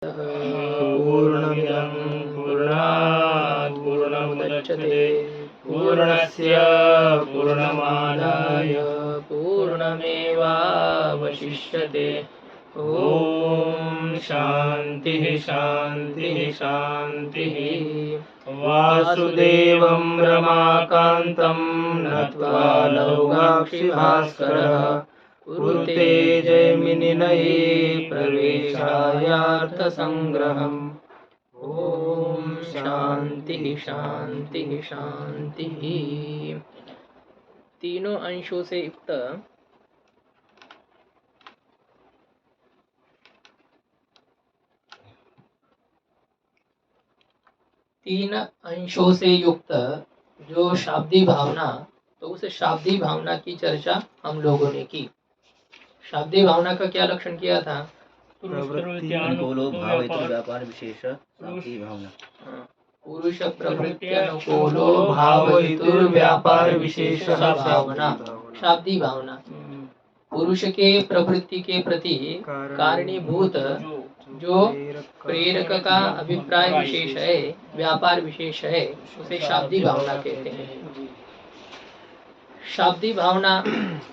पूर्णमिदं पूर्णात् पूर्णमुदच्यते पूर्णस्य पूर्णमादाय पूर्णमेवावशिष्यते। ॐ शान्तिः शान्तिः शान्तिः। वासुदेवं रमाकान्तं नत्वा लौगाक्षिभास्करः कुरुते जयमिनिनये प्रवेशायार्थसंग्रहम्। ओम शांति शांति शांति। तीनों अंशों से युक्त जो शाब्दी भावना, तो उस शाब्दी भावना की चर्चा हम लोगों ने की। शाब्दी भावना का क्या लक्षण किया था? व्यापार विशेष शाब्दी भावना। पुरुष प्रवृत्ति अनुकूलो भाव हेतु व्यापार विशेष भावना, शाब्दी भावना। पुरुष के प्रवृत्ति के प्रति कारणीभूत जो प्रेरक का अभिप्राय विशेष है, व्यापार विशेष है, उसे शाब्दी भावना कहते हैं। शाब्दी भावना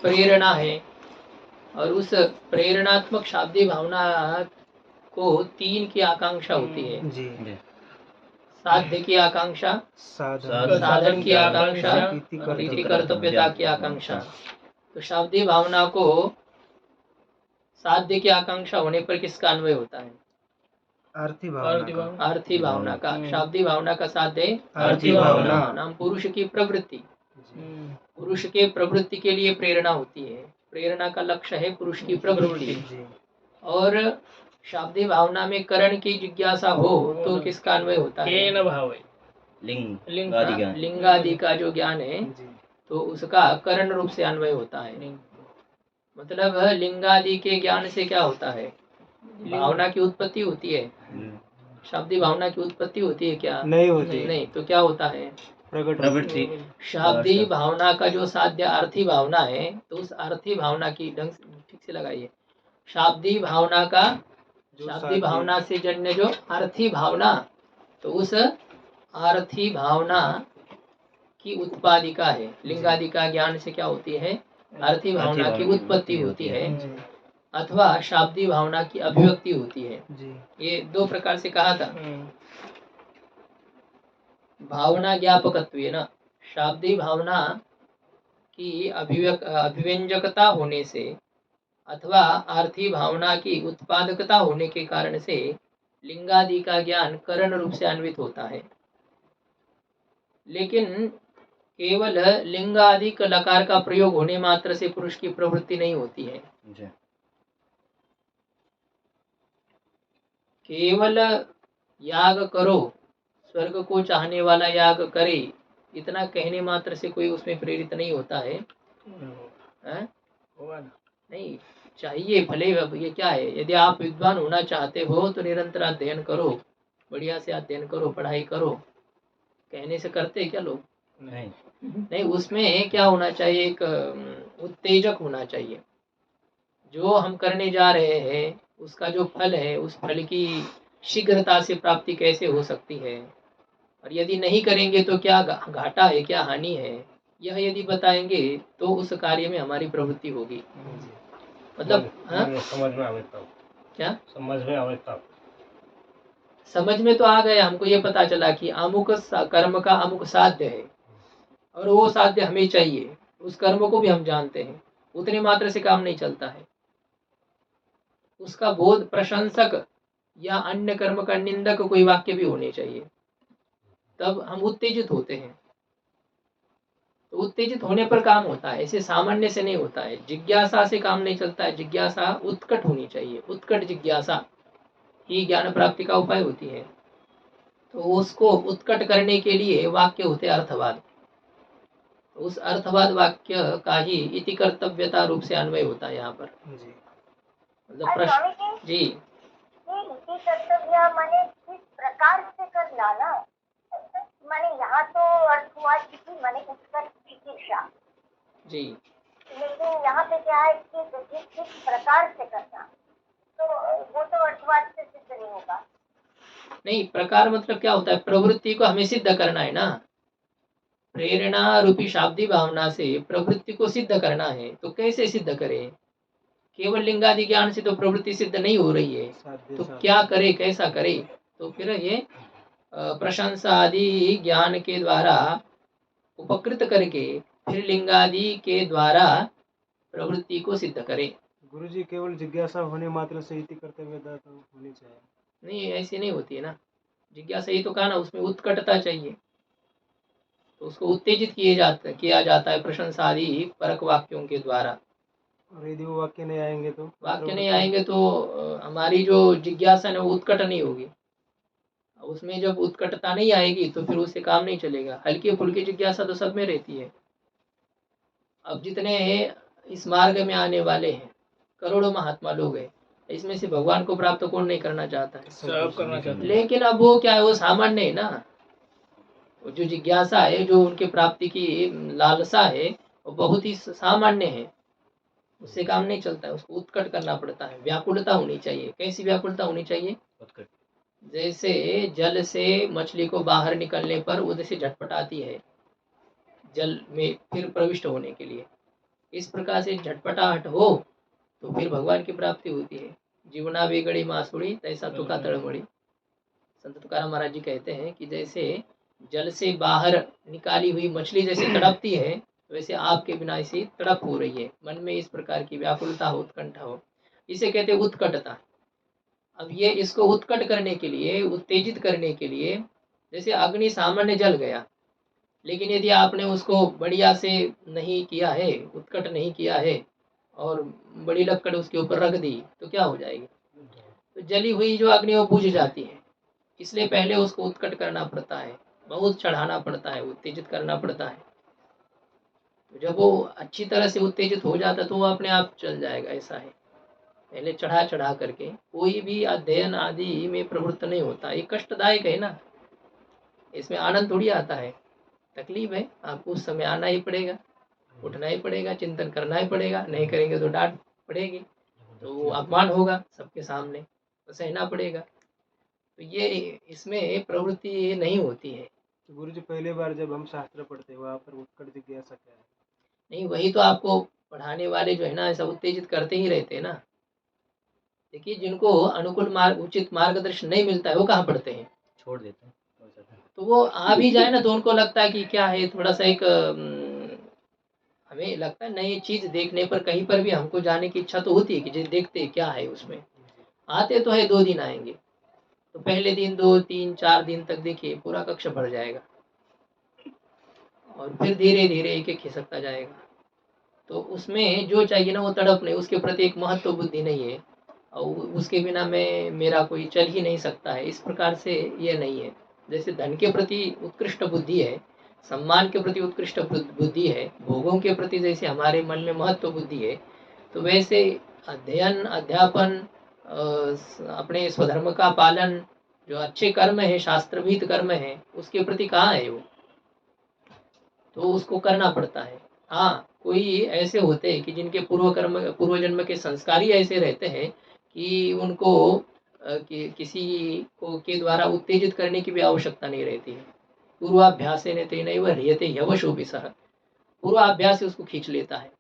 प्रेरणा है और उस प्रेरणात्मक शाब्दी भावना को तीन की आकांक्षा होती है जी। साध्य की आकांक्षा, साधन की आकांक्षा, प्रीति कर्तव्यता की आकांक्षा। तो शाब्दी भावना को साध्य की आकांक्षा होने पर किसका अन्वय होता है? अर्थी भावना का। शाब्दी भावना का साध्य अर्थी भावना। नाम पुरुष की प्रवृत्ति, पुरुष के प्रवृत्ति के लिए प्रेरणा होती है। प्रेरणा का लक्ष्य है पुरुष की प्रवृत्ति। और शाब्दी भावना में करण की जिज्ञासा हो तो किसका अन्वय होता है? लिंगादि का जो ज्ञान है तो उसका करण रूप से अन्वय होता है। मतलब लिंगादि के ज्ञान से क्या होता है? भावना की उत्पत्ति होती है। शाब्दी भावना की उत्पत्ति होती है क्या? नहीं होती। नहीं, तो क्या होता है? प्रवृत्ति। शाब्दी भावना का जो साध्य अर्थी भावना है, तो उस अर्थी भावना की ढंग से ठीक से लगाइए। शाब्दी भावना का, शाब्दी भावना से जन्य जो अर्थी भावना, तो उस अर्थी भावना की उत्पादिका है। लिंगादि का ज्ञान से क्या होती है? अर्थी भावना की उत्पत्ति होती है, अथवा शाब्दी भावना की अभिव्यक्ति होती है। ये दो प्रकार से कहा था। भावना ज्ञापकत्व है ना, शाब्दी भावना की अभिव्यंजकता होने से अथवा अर्थी भावना की उत्पादकता होने के कारण से लिंगादि का ज्ञान करण रूप से अन्वित होता है। लेकिन केवल लिंगादि लकार का प्रयोग होने मात्र से पुरुष की प्रवृत्ति नहीं होती है। केवल याग करो, स्वर्ग को चाहने वाला याग करे, इतना कहने मात्र से कोई उसमें प्रेरित नहीं होता है। नहीं चाहिए भले। ये क्या है? यदि आप विद्वान होना चाहते हो तो निरंतर अध्ययन करो, बढ़िया से अध्ययन करो, पढ़ाई करो। कहने से करते क्या लोग? नहीं, उसमें क्या होना चाहिए? एक उत्तेजक होना चाहिए। जो हम करने जा रहे हैं उसका जो फल है, उस फल की शीघ्रता से प्राप्ति कैसे हो सकती है, और यदि नहीं करेंगे तो क्या घाटा है, क्या हानि है, यह यदि बताएंगे तो उस कार्य में हमारी प्रवृत्ति होगी। मतलब समझ में आवे तब। क्या समझ में आवे तब? समझ में तो आ गया, हमको ये पता चला कि अमुक कर्म का अमुक साध्य है और वो साध्य हमें चाहिए, उस कर्म को भी हम जानते हैं। उतने मात्र से काम नहीं चलता है। उसका बोध प्रशंसक या अन्य कर्म का निंदक कोई वाक्य भी होने चाहिए, तब हम उत्तेजित होते हैं। तो उत्तेजित होने पर काम होता है, ऐसे सामान्य से नहीं होता है। जिज्ञासा से काम नहीं चलता है। जिज्ञासा उत्कट होनी चाहिए। उत्कट जिज्ञासा ही ज्ञान प्राप्ति का उपाय होती है। तो उसको उत्कट करने के लिए वाक्य होते अर्थवाद। तो उस अर्थवाद वाक्य का ही इति कर्तव्यता रूप से अन्वय होता है यहाँ पर जी। मतलब प्रश्न जी, इति कर्तव्य माने किस प्रकार से करना ना, माने यहाँ तो अर्थ हुआ कि माने उत्कट चिकित्सा जी, लेकिन यहाँ पे क्या है कि किस प्रकार से करना, तो वो तो अर्थवाद से सिद्ध नहीं होगा। नहीं, प्रकार मतलब क्या होता है, प्रवृत्ति को हमें सिद्ध करना है ना, प्रेरणा रूपी शाब्दी भावना से प्रवृत्ति को सिद्ध करना है। तो कैसे सिद्ध करें? केवल लिंगादि ज्ञान से तो प्रवृत्ति सिद्ध नहीं हो रही है, तो क्या करे, कैसा करे? तो फिर ये प्रशंसा आदि ज्ञान के द्वारा उपकृत करके फिर लिंगादि के द्वारा प्रवृत्ति को सिद्ध करे। गुरु जी केवल जिज्ञासा होने मात्र से इति कर्तव्यता तो होनी चाहिए। नहीं, ऐसी नहीं होती है ना। जिज्ञासा ही तो कहा ना, उसमें उत्कटता चाहिए, तो उसको उत्तेजित किया जाता है प्रशंसा आदि परक वाक्यों के द्वारा। और यदि वो वाक्य नहीं आएंगे तो वाक्य नहीं आएंगे तो हमारी जो जिज्ञासा है वो उत्कट नहीं होगी। उसमें जब उत्कटता नहीं आएगी तो फिर उससे काम नहीं चलेगा। हल्की फुल्की जिज्ञासा तो सब में रहती है। अब जितने इस मार्ग में आने वाले हैं, करोड़ों महात्मा लोग हैं, इसमें से भगवान को प्राप्त कौन नहीं करना चाहता है? सब करना चाहते हैं। लेकिन अब वो क्या है, वो सामान्य है ना। वो जो जिज्ञासा है, जो उनके प्राप्ति की लालसा है, वो बहुत ही सामान्य है, उससे काम नहीं चलता है। उसको उत्कट करना पड़ता है, व्याकुलता होनी चाहिए। कैसी व्याकुलता होनी चाहिए? उत्कट। जैसे जल से मछली को बाहर निकलने पर वो जैसे झटपटाती है जल में फिर प्रविष्ट होने के लिए, इस प्रकार से झटपटाहट हो तो फिर भगवान की प्राप्ति होती है। जीवना वेगड़ी मासूड़ी तैसा तुका तड़मड़ी। संत तुकाराम महाराज जी कहते हैं कि जैसे जल से बाहर निकाली हुई मछली जैसे तड़पती है, वैसे आपके बिना इसी तड़प हो रही है। मन में इस प्रकार की व्याकुलता हो, उत्कंठा हो, इसे कहते हैं उत्कटता। अब ये इसको उत्कट करने के लिए, उत्तेजित करने के लिए, जैसे अग्नि सामान्य जल गया, लेकिन यदि आपने उसको बढ़िया से नहीं किया है, उत्कट नहीं किया है, और बड़ी लक्कड़ उसके ऊपर रख दी तो क्या हो जाएगी? तो जली हुई जो अग्नि वो बुझ जाती है। इसलिए पहले उसको उत्कट करना पड़ता है, बहुत चढ़ाना पड़ता है, उत्तेजित करना पड़ता है। तो जब वो अच्छी तरह से उत्तेजित हो जाता तो वो अपने आप चल जाएगा। ऐसा है, पहले चढ़ा चढ़ा करके कोई भी अध्ययन आदि में प्रवृत्त नहीं होता। ये कष्टदायक है ना, इसमें आनंद थोड़ी आता है, तकलीफ है। आपको उस समय आना ही पड़ेगा, उठना ही पड़ेगा, चिंतन करना ही पड़ेगा। नहीं करेंगे तो डांट पड़ेगी, तो अपमान होगा सबके सामने, तो सहना पड़ेगा। तो ये इसमें प्रवृत्ति नहीं होती है। तो गुरु जी पहले बार जब हम शास्त्र पढ़ते हैं वहाँ पर उत्कट जिज्ञासा क्या है? नहीं, वही तो आपको पढ़ाने वाले जो है ना, ऐसा उत्तेजित करते ही रहते हैं ना। देखिए, जिनको अनुकूल मार्ग, उचित मार्गदर्शन नहीं मिलता है, वो कहाँ पढ़ते हैं? छोड़ देते हैं। तो वो आ भी जाए ना तो उनको लगता है कि क्या है, थोड़ा सा एक हमें लगता है नई चीज देखने पर कहीं पर भी हमको जाने की इच्छा तो होती है कि देखते क्या है उसमें। आते तो है 2 दिन आएंगे, तो पहले दिन 2, 3, 4 दिन तक देखिए पूरा कक्ष भर जाएगा, और फिर धीरे धीरे एक एक खिसकता जाएगा। तो उसमें जो चाहिए ना वो तड़प नहीं, उसके प्रति एक महत्व बुद्धि नहीं है, और उसके बिना मेरा कोई चल ही नहीं सकता है, इस प्रकार से ये नहीं है। जैसे धन के प्रति उत्कृष्ट बुद्धि है, सम्मान के प्रति उत्कृष्ट बुद्धि है, भोगों के प्रति जैसे हमारे मन में महत्व बुद्धि है, तो वैसे अध्ययन, अध्यापन, अपने स्वधर्म का पालन, जो अच्छे कर्म है, शास्त्रविहित कर्म है, उसके प्रति कहाँ है वो? तो उसको करना पड़ता है। हाँ, कोई ऐसे होते हैं कि जिनके पूर्व जन्म के संस्कार ही ऐसे रहते हैं कि उनको किसी को के द्वारा उत्तेजित करने की भी आवश्यकता नहीं रहती है। पूर्वाभ्यासेन तेनैव ह्रियते ह्यवशोऽभिसः, पूर्वाभ्यास से उसको खींच लेता है।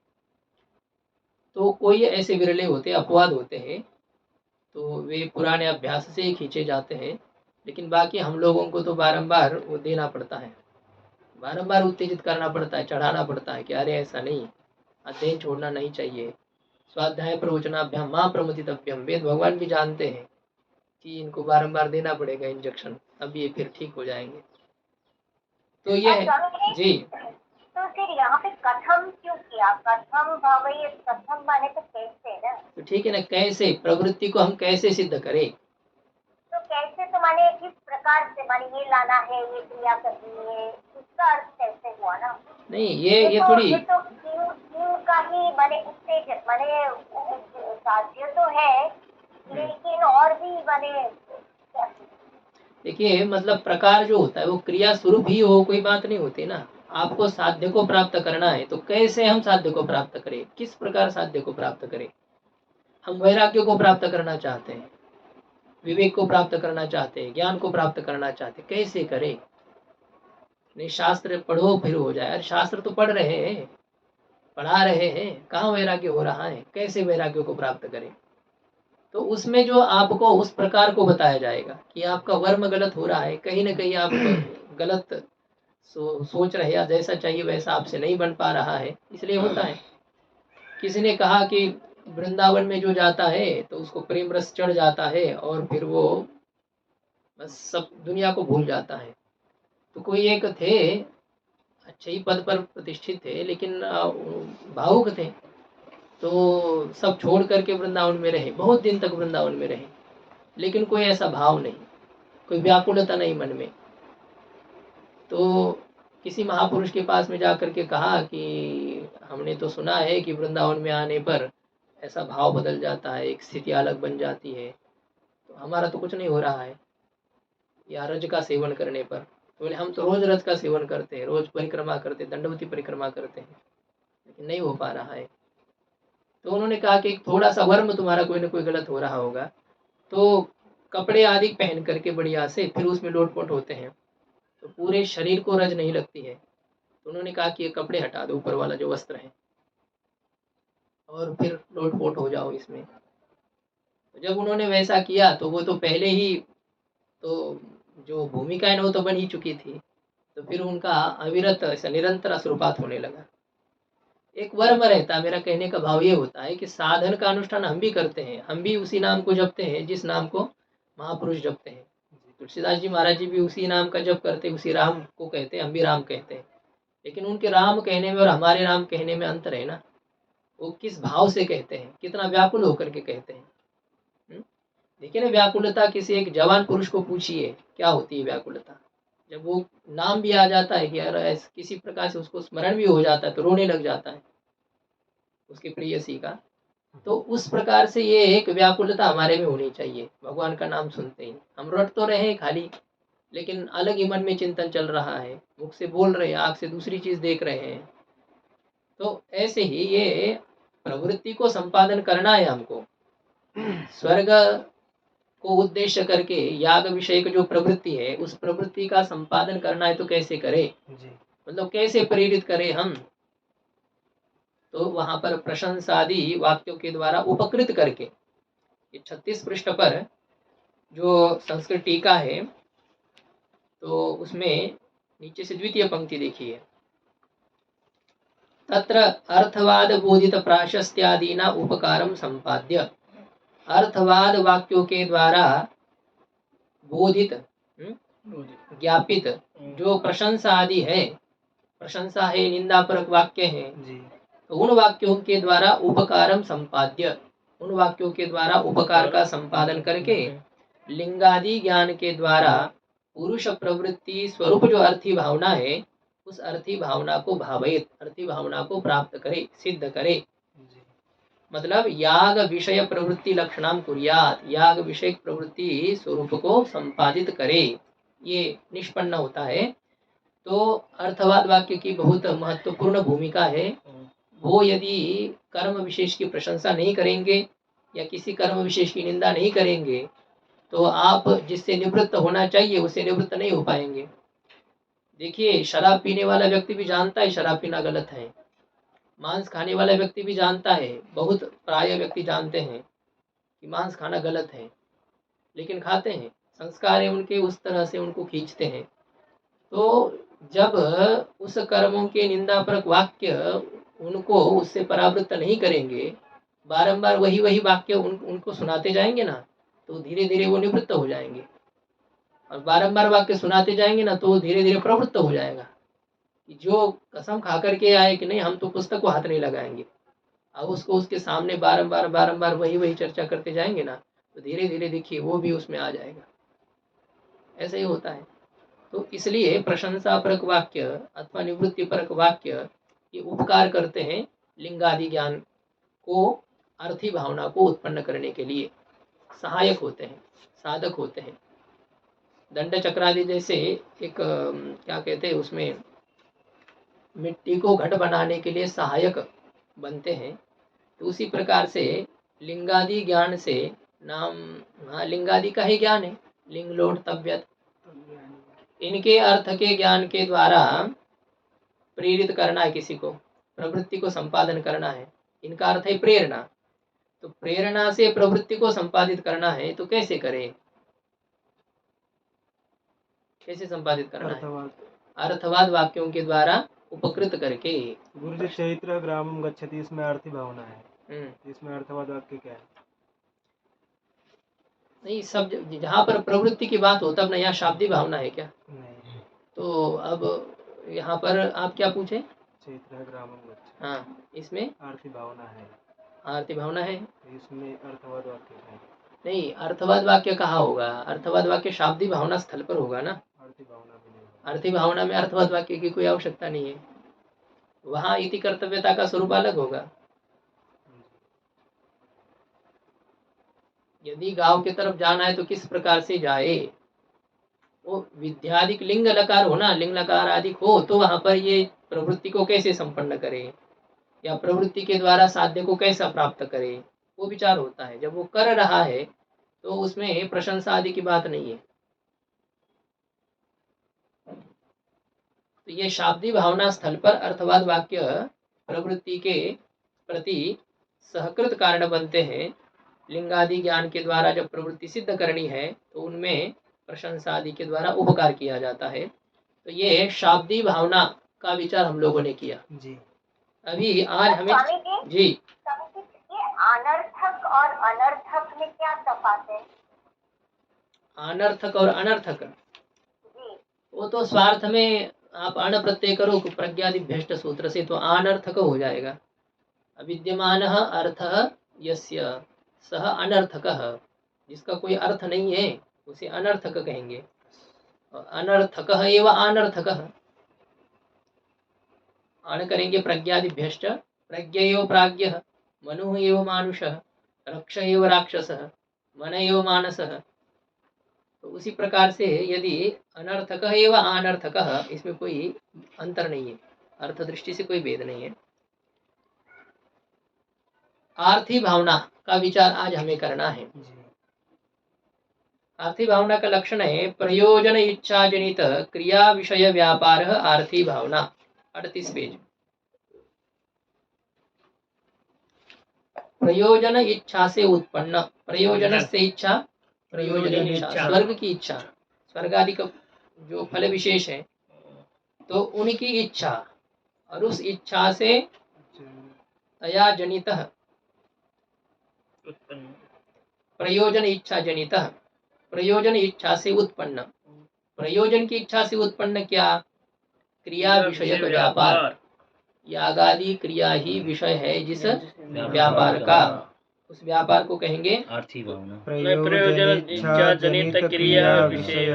तो कोई ऐसे विरले होते, अपवाद होते हैं, तो वे पुराने अभ्यास से ही खींचे जाते हैं। लेकिन बाकी हम लोगों को तो बारंबार वो देना पड़ता है, बारंबार उत्तेजित करना पड़ता है, चढ़ाना पड़ता है कि अरे ऐसा नहीं, अध्ययन छोड़ना नहीं चाहिए, स्वाध्याय प्रवचनाभ्याम मां प्रमुदितव्यम। वेद भगवान भी जानते हैं कि इनको बारंबार देना पड़ेगा इंजेक्शन, अब ये फिर ठीक हो जाएंगे। तो ये जी, तो फिर यहाँ पे कथम क्यों किया? कथम भाव, ये कथम माने तो कैसे ना? तो ठीक है ना, कैसे प्रवृत्ति को हम कैसे सिद्ध करें? तो कैसे तो माने किस प्रकार से, माने ये लाना है, ये क्रिया करनी है, इसका अर्थ कैसे हुआ ना? नहीं, ये थोड़ी, ये तो जीव का ही माने उत्तेजक, माने साध्य तो है, लेकिन और भी माने देखिए, मतलब प्रकार जो होता है वो क्रिया स्वरूप ही हो, कोई बात नहीं होती ना। आपको साध्य को प्राप्त करना है, तो कैसे हम साध्य को प्राप्त करें, किस प्रकार साध्य को प्राप्त करें? हम वैराग्य को प्राप्त करना चाहते हैं, विवेक को प्राप्त करना चाहते हैं, ज्ञान को प्राप्त करना चाहते हैं, कैसे करें? नहीं शास्त्र पढ़ो फिर हो जाए। अरे शास्त्र तो पढ़ रहे हैं, पढ़ा रहे हैं, कहाँ वैराग्य हो रहा है? कैसे वैराग्य को प्राप्त करें? तो उसमें जो आपको उस प्रकार को बताया जाएगा कि आपका वर्म गलत हो रहा है, कहीं ना कहीं आप गलत सोच रहे, या जैसा चाहिए वैसा आपसे नहीं बन पा रहा है, इसलिए होता है। किसी ने कहा कि वृंदावन में जो जाता है तो उसको प्रेम रस चढ़ जाता है और फिर वो बस सब दुनिया को भूल जाता है। तो कोई एक थे, अच्छे ही पद पर प्रतिष्ठित थे, लेकिन भावुक थे, तो सब छोड़ करके वृंदावन में रहे, बहुत दिन तक वृंदावन में रहे, लेकिन कोई ऐसा भाव नहीं, कोई व्याकुलता नहीं मन में। तो किसी महापुरुष के पास में जाकर के कहा कि हमने तो सुना है कि वृंदावन में आने पर ऐसा भाव बदल जाता है, एक स्थिति अलग बन जाती है, तो हमारा तो कुछ नहीं हो रहा है, या रज का सेवन करने पर। तो बोले हम तो रोज रज का सेवन करते हैं, रोज परिक्रमा करते, दंडवती परिक्रमा करते हैं, लेकिन नहीं हो पा रहा है। तो उन्होंने कहा कि थोड़ा सा वर्म तुम्हारा कोई ना कोई गलत हो रहा होगा, तो कपड़े आदि पहन करके बढ़िया से फिर उसमें लोटपोट होते हैं, तो पूरे शरीर को रज नहीं लगती है। तो उन्होंने कहा कि ये कपड़े हटा दो, ऊपर वाला जो वस्त्र है, और फिर लोटपोट हो जाओ इसमें। तो जब उन्होंने वैसा किया तो वो तो पहले ही तो जो भूमिका है ना वो तो बन ही चुकी थी, तो फिर उनका अविरत ऐसा निरंतर असुरपात होने लगा। एक वर्म रहता, मेरा कहने का भाव ये होता है कि साधन का अनुष्ठान हम भी करते हैं, हम भी उसी नाम को जपते हैं जिस नाम को महापुरुष जपते हैं। तुलसीदास जी महाराज जी भी उसी नाम का जप करते, उसी राम को कहते हैं, हम भी राम कहते हैं, लेकिन उनके राम कहने में और हमारे राम कहने में अंतर है ना। वो किस भाव से कहते हैं, कितना व्याकुल होकर के कहते हैं। देखिए ना, व्याकुलता किसी एक जवान पुरुष को पूछिए क्या होती है व्याकुलता। जब वो नाम भी आ जाता है कि यार किसी प्रकार से उसको स्मरण भी हो जाता है तो रोने लग जाता है उसके प्रेयसी का। तो उस प्रकार से ये एक व्याकुलता हमारे में होनी चाहिए। भगवान का नाम सुनते ही हम रट तो रहे हैं खाली, लेकिन अलग ही मन में चिंतन चल रहा है, मुख से बोल रहे हैं, आँख से दूसरी चीज देख रहे हैं। तो ऐसे ही ये प्रवृत्ति को संपादन करना है हमको। स्वर्ग को उद्देश्य करके याग विषय की जो प्रवृत्ति है, उस प्रवृत्ति का संपादन करना है तो कैसे करें, मतलब कैसे प्रेरित करें हम। तो वहां पर प्रशंसादि वाक्यों के द्वारा उपकृत करके, ये 36 पृष्ठ पर जो संस्कृत टीका है, तो उसमें नीचे से द्वितीय पंक्ति देखिए, तत्र अर्थवाद बोधित प्राशस्त्यादीना उपकारम संपाद्य। अर्थवाद वाक्यों के द्वारा बोधित ज्ञापित जो प्रशंसा आदि है, प्रशंसा है, निंदापरक वाक्य है, तो उन वाक्यों के द्वारा उपकारम संपाद्य, उन वाक्यों के द्वारा उपकार का संपादन करके लिंगादि ज्ञान के द्वारा पुरुष प्रवृत्ति स्वरूप जो अर्थी भावना है, उस अर्थी भावना को भावित, अर्थी भावना को प्राप्त करे, सिद्ध करे। मतलब याग विषय प्रवृत्ति लक्षणाम कुर्यात, याग विषय प्रवृत्ति स्वरूप को संपादित करे, ये निष्पन्न होता है। तो अर्थवाद वाक्य की बहुत महत्वपूर्ण भूमिका है। वो यदि कर्म विशेष की प्रशंसा नहीं करेंगे या किसी कर्म विशेष की निंदा नहीं करेंगे, तो आप जिससे निवृत्त होना चाहिए उससे निवृत्त नहीं हो पाएंगे। देखिए, शराब पीने वाला व्यक्ति भी जानता है शराब पीना गलत है, मांस खाने वाला व्यक्ति भी जानता है, बहुत प्राय व्यक्ति जानते हैं कि मांस खाना गलत है, लेकिन खाते हैं, संस्कार है उनके उस तरह से उनको खींचते हैं। तो जब उस कर्मों के निंदापरक वाक्य उनको उससे परावृत्त नहीं करेंगे, बारंबार वही वही वाक्य उनको सुनाते जाएंगे ना, तो धीरे धीरे वो निवृत्त हो जाएंगे। और बारंबार वाक्य सुनाते जाएंगे ना, तो धीरे धीरे प्रवृत्त हो जाएगा कि जो कसम खा करके आए कि नहीं हम तो पुस्तक को हाथ नहीं लगाएंगे, अब उसको उसके सामने बारंबार बारंबार वही वही चर्चा करते जाएंगे ना, तो धीरे धीरे देखिए वो भी उसमें आ जाएगा। ऐसा ही होता है। तो इसलिए प्रशंसा परक वाक्य अथवा निवृत्ति परक वाक्य ये उपकार करते हैं लिंगादि ज्ञान को, अर्थी भावना को उत्पन्न करने के लिए सहायक होते हैं, साधक होते हैं। दंड चक्रादि जैसे एक क्या कहते हैं, उसमें मिट्टी को घट बनाने के लिए सहायक बनते हैं, तो उसी प्रकार से लिंगादि ज्ञान से नाम, हाँ, लिंगादि का ही ज्ञान है, लिंग लोट तव्यत, इनके अर्थ के ज्ञान के द्वारा प्रेरित करना है किसी को, प्रवृत्ति को संपादन करना है। इनका अर्थ है प्रेरणा। तो प्रेरणा से प्रवृत्ति को संपादित करना है तो कैसे करें, कैसे संपादित करना है? अर्थवाद। अर्थवाद वाक्यों के द्वारा उपकृत करके। गुरु जी चैत्र ग्रामं गच्छति, इसमें अर्थी भावना है, इसमें अर्थवाद वाक्य क्या है? नहीं, सब जहाँ पर प्रवृत्ति की बात हो तब ना, यहाँ शाब्दिक भावना है क्या? नहीं, तो अब यहाँ पर आप क्या पूछे? चैत्र ग्रामं गच्छति, हाँ, इसमें आरती भावना है, आरती भावना है। इसमें अर्थवाद वाक्य क्या है? नहीं, अर्थवाद वाक्य कहाँ होगा? अर्थवाद वाक्य शाब्दिक भावना स्थल पर होगा ना। आरती भावना भी नहीं होगा। आरती भावना में अर्थवाद वाक्य की कोई आवश्यकता नहीं है, वहाँ इति कर्तव्यता का स्वरूप अलग होगा। यदि गांव की तरफ जाना है तो किस प्रकार से जाए, वो विद्याधिक लिंग लकार हो ना, लिंग लकार आदि हो, तो वहां पर ये प्रवृत्ति को कैसे संपन्न करे या प्रवृत्ति के द्वारा साध्य को कैसा प्राप्त करे, वो विचार होता है। जब वो कर रहा है तो उसमें प्रशंसा आदि की बात नहीं है। तो ये शाब्दिक भावना स्थल पर अर्थवाद वाक्य प्रवृत्ति के प्रति सहकृत कारण बनते हैं। लिंगादि ज्ञान के द्वारा जब प्रवृत्ति सिद्ध करनी है तो उनमें प्रशंसा आदि के द्वारा उपकार किया जाता है। तो ये शाब्दिक भावना का विचार हम लोगों ने किया। जी। अभी आज हमें स्वामी जी, जी, स्वामी जी, ये अनर्थक और अनर्थक में क्या तफात है? अनर्थक और अनर्थक, जी, वो तो स्वार्थ में आप अण प्रत्यय करो प्रज्ञादिभ्यष्ट सूत्र से तो अनर्थक हो जाएगा। अविद्यमान अर्थ यस्य सह अनर्थकः, जिसका कोई अर्थ नहीं है उसे अनर्थक कहेंगे। अनर्थकः एव अनर्थकः, अण करेंगे प्रज्ञादिभ्यश्च, प्रज्ञ एव प्राज्ञः, मनुः एव मानुषः, रक्ष एव राक्षसः, मन एव मानसः। तो उसी प्रकार से यदि अनर्थकः एव अनर्थकः, इसमें कोई अंतर नहीं है, अर्थ दृष्टि से कोई भेद नहीं है। आर्थी भावना का विचार आज हमें करना है। आर्थी भावना का लक्षण है प्रयोजन इच्छा जनित क्रिया विषय व्यापार आर्थी भावना। 38 पेज। प्रयोजन इच्छा से उत्पन्न, प्रयोजन से इच्छा, प्रयोजन इच्छा, स्वर्ग की इच्छा, स्वर्ग आदि का जो फल विशेष है तो उनकी इच्छा, और उस इच्छा से तया जनित प्रयोजन इच्छा जनित, प्रयोजन इच्छा से उत्पन्न, प्रयोजन की इच्छा से उत्पन्न क्या? क्रिया विषय व्यापार। यागादि क्रिया ही विषय है जिस व्यापार का, उस व्यापार को कहेंगे आर्थी भावना। प्रयोजन इच्छा जनित क्रिया विषय।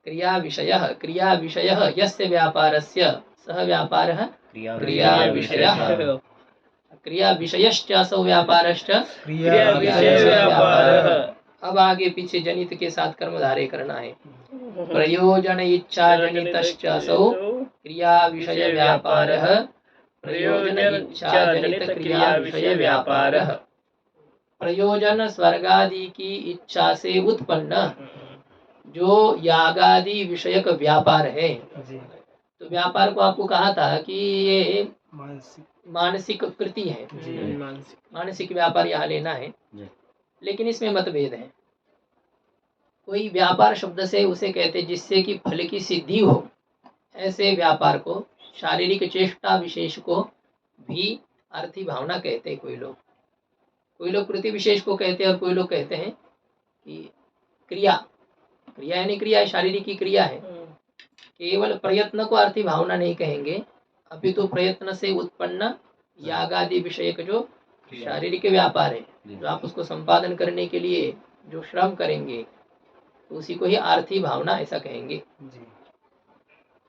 क्रिया विषय, क्रिया विषय यस्य व्यापारस्य सह व्यापारः क्रिया विषयः, क्रिया विषयश्चासौ व्यापारश्च क्रिया विषय व्यापारः। अब आगे पीछे जनित के साथ कर्मधारय करना है। प्रयोजन इच्छा जनितश्चासौ क्रिया विषय व्यापारः, प्रयोजन इच्छा जनित क्रिया विषय व्यापारः। प्रयोजन स्वर्गादि की इच्छा से उत्पन्न जो यागादि विषयक व्यापार है। तो व्यापार को आपको कहा था कि ये मानसिक कृति है, मानसिक व्यापार यहाँ लेना है, लेकिन इसमें मतभेद है। कोई व्यापार शब्द से उसे कहते जिससे कि फल की सिद्धि हो, ऐसे व्यापार को, शारीरिक चेष्टा विशेष को भी अर्थी भावना कहते। कोई लोग कृति विशेष को कहते हैं और कोई लोग कहते हैं कि क्रिया, क्रिया यानी क्रिया शारीरिक की क्रिया है। केवल प्रयत्न को अर्थी भावना नहीं कहेंगे, अभी तो प्रयत्न से उत्पन्न यागादि विषय का जो शारीरिक व्यापार है, जो आप उसको संपादन करने के लिए जो श्रम करेंगे तो उसी को ही आर्थी भावना ऐसा कहेंगे।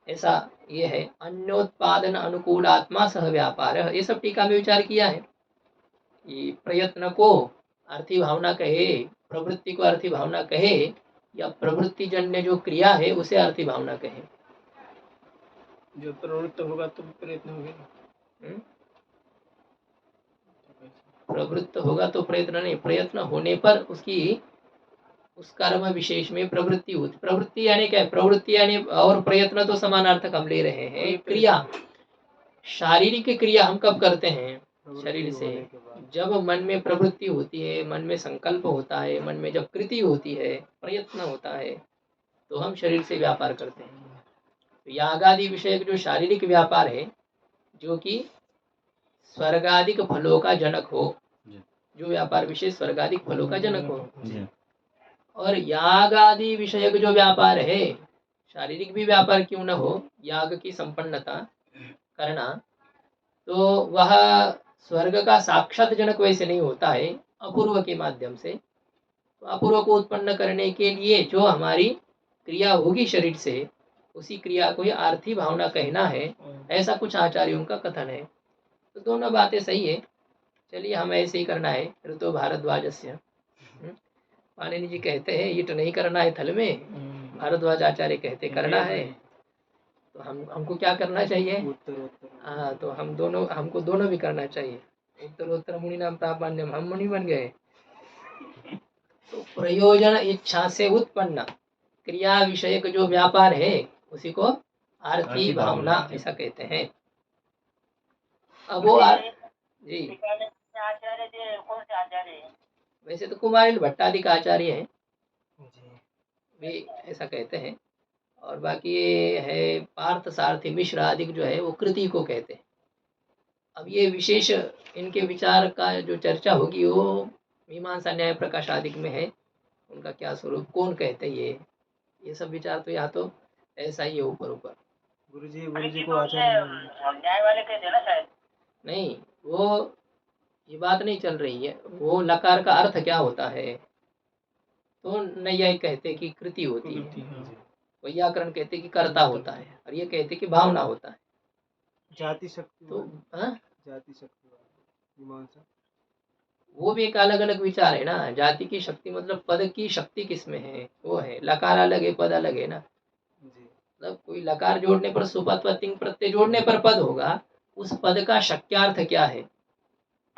ऐसा ये है। अन्योत्पादन अनुकूल आत्मा सह व्यापार, ये सब टीका में विचार किया है कि प्रयत्न को अर्थी भावना कहे, प्रवृत्ति को अर्थी भावना कहे, या प्रवृत्ति जन्य जो क्रिया है उसे अर्थी भावना कहे। जो प्रवृत्त होगा तो प्रयत्न होगा। प्रवृत्त होगा तो प्रयत्न नहीं, प्रयत्न होने पर उसकी उस कर्म विशेष में प्रवृत्ति होती। प्रवृत्ति यानी क्या है? प्रवृत्ति यानी और प्रयत्न तो समानार्थक हम ले रहे हैं। क्रिया, शारीरिक क्रिया हम कब करते हैं? शरीर से। जब मन में प्रवृत्ति होती है, मन में संकल्प होता है, मन में जब कृति होती है, प्रयत्न होता है, तो हम शरीर से व्यापार करते हैं। तो यागादि विषयक जो शारीरिक व्यापार है, जो कि स्वर्गादिक फलों का जनक हो, जो व्यापार विशेष स्वर्गादिक फलों का जनक हो। और याग आदि विषयक जो व्यापार है, शारीरिक भी व्यापार क्यों न हो, याग की संपन्नता करना, तो वह स्वर्ग का साक्षात जनक वैसे नहीं होता है, अपूर्व के माध्यम से। तो अपूर्व को उत्पन्न करने के लिए जो हमारी क्रिया होगी शरीर से, उसी क्रिया को ही आर्थी भावना कहना है, ऐसा कुछ आचार्यों का कथन है। तो दोनों बातें सही है। चलिए हम ऐसे ही करना है। ऋतु भारद्वाजस्य, पाणिनि जी कहते हैं ईट नहीं करना है थल में, भारद्वाज आचार्य कहते करना है। तो हमको क्या करना चाहिए? हाँ, तो हमको दोनों भी करना चाहिए। उत्तरोत्तर मुनि नाम प्रापान्यम, हम मुनि बन गए। तो प्रयोजन इच्छा से उत्पन्न क्रिया विषयक जो व्यापार है, उसी को आर्थी भावना ऐसा कहते हैं। अब वो जी, आचार्य जी कौन से आचार्य हैं? वैसे तो कुमारिल भट्टादि का आचार्य है, वे ऐसा कहते हैं। और बाकी ये है पार्थ सारथी मिश्र आदि जो है वो कृति को कहते हैं। अब ये विशेष इनके विचार का जो चर्चा होगी वो मीमांसा न्याय प्रकाश आदि में है। उनका क्या स्वरूप, कौन कहते हैं ये सब विचार तो या तो ऐसा ही है ऊपर ऊपर। गुरुजी को आचार्य न्याय वाले कहते हैं ना शायद। नहीं, वो ये बात नहीं चल रही है। वो लकार का अर्थ क्या होता है, तो नैयायिक कहते कि कृति होती है, वैयाकरण कहते कि कर्ता होता है, और ये कहते कि भावना होता है। जाति शक्ति, तो जाति शक्ति मीमांसा, वो भी एक अलग अलग विचार है ना। जाति की शक्ति मतलब पद की शक्ति किसमें है, वो है। लकार अलग है, पद अलग है ना। मतलब कोई लकार जोड़ने पर सुपद तिंग प्रत्यय जोड़ने पर पद होगा, उस पद का शक्यार्थ क्या है?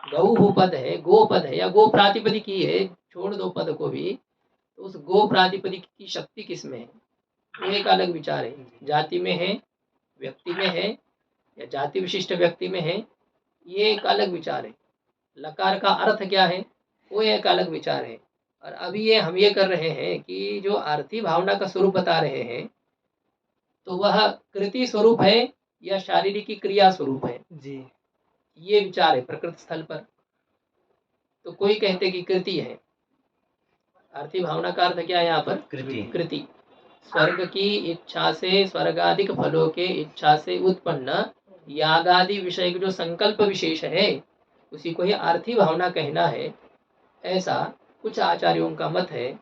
गौ पद है, गो पद है, या गो प्रातिपदिकी है, छोड़ दो पद को भी, तो उस गो प्रातिपदिक की शक्ति किसमें है, वो एक अलग विचार है। जाति में है, व्यक्ति में है, या जाति विशिष्ट व्यक्ति में है, ये एक अलग विचार है। लकार का अर्थ क्या है, वो एक अलग विचार है। और अभी ये हम ये कर रहे हैं कि जो आर्थी भावना का स्वरूप बता रहे हैं, तो वह कृति स्वरूप है या शारीरिक क्रिया स्वरूप है जी, ये विचार है प्रकृत स्थल पर। तो कोई कहते कि कृति है। आर्थी भावना का अर्थ क्या है यहाँ पर? कृति। स्वर्ग की इच्छा से, स्वर्गादिक फलों के इच्छा से उत्पन्न यागादि विषय जो संकल्प विशेष है, उसी को ही आर्थी भावना कहना है, ऐसा कुछ आचार्यों का मत है।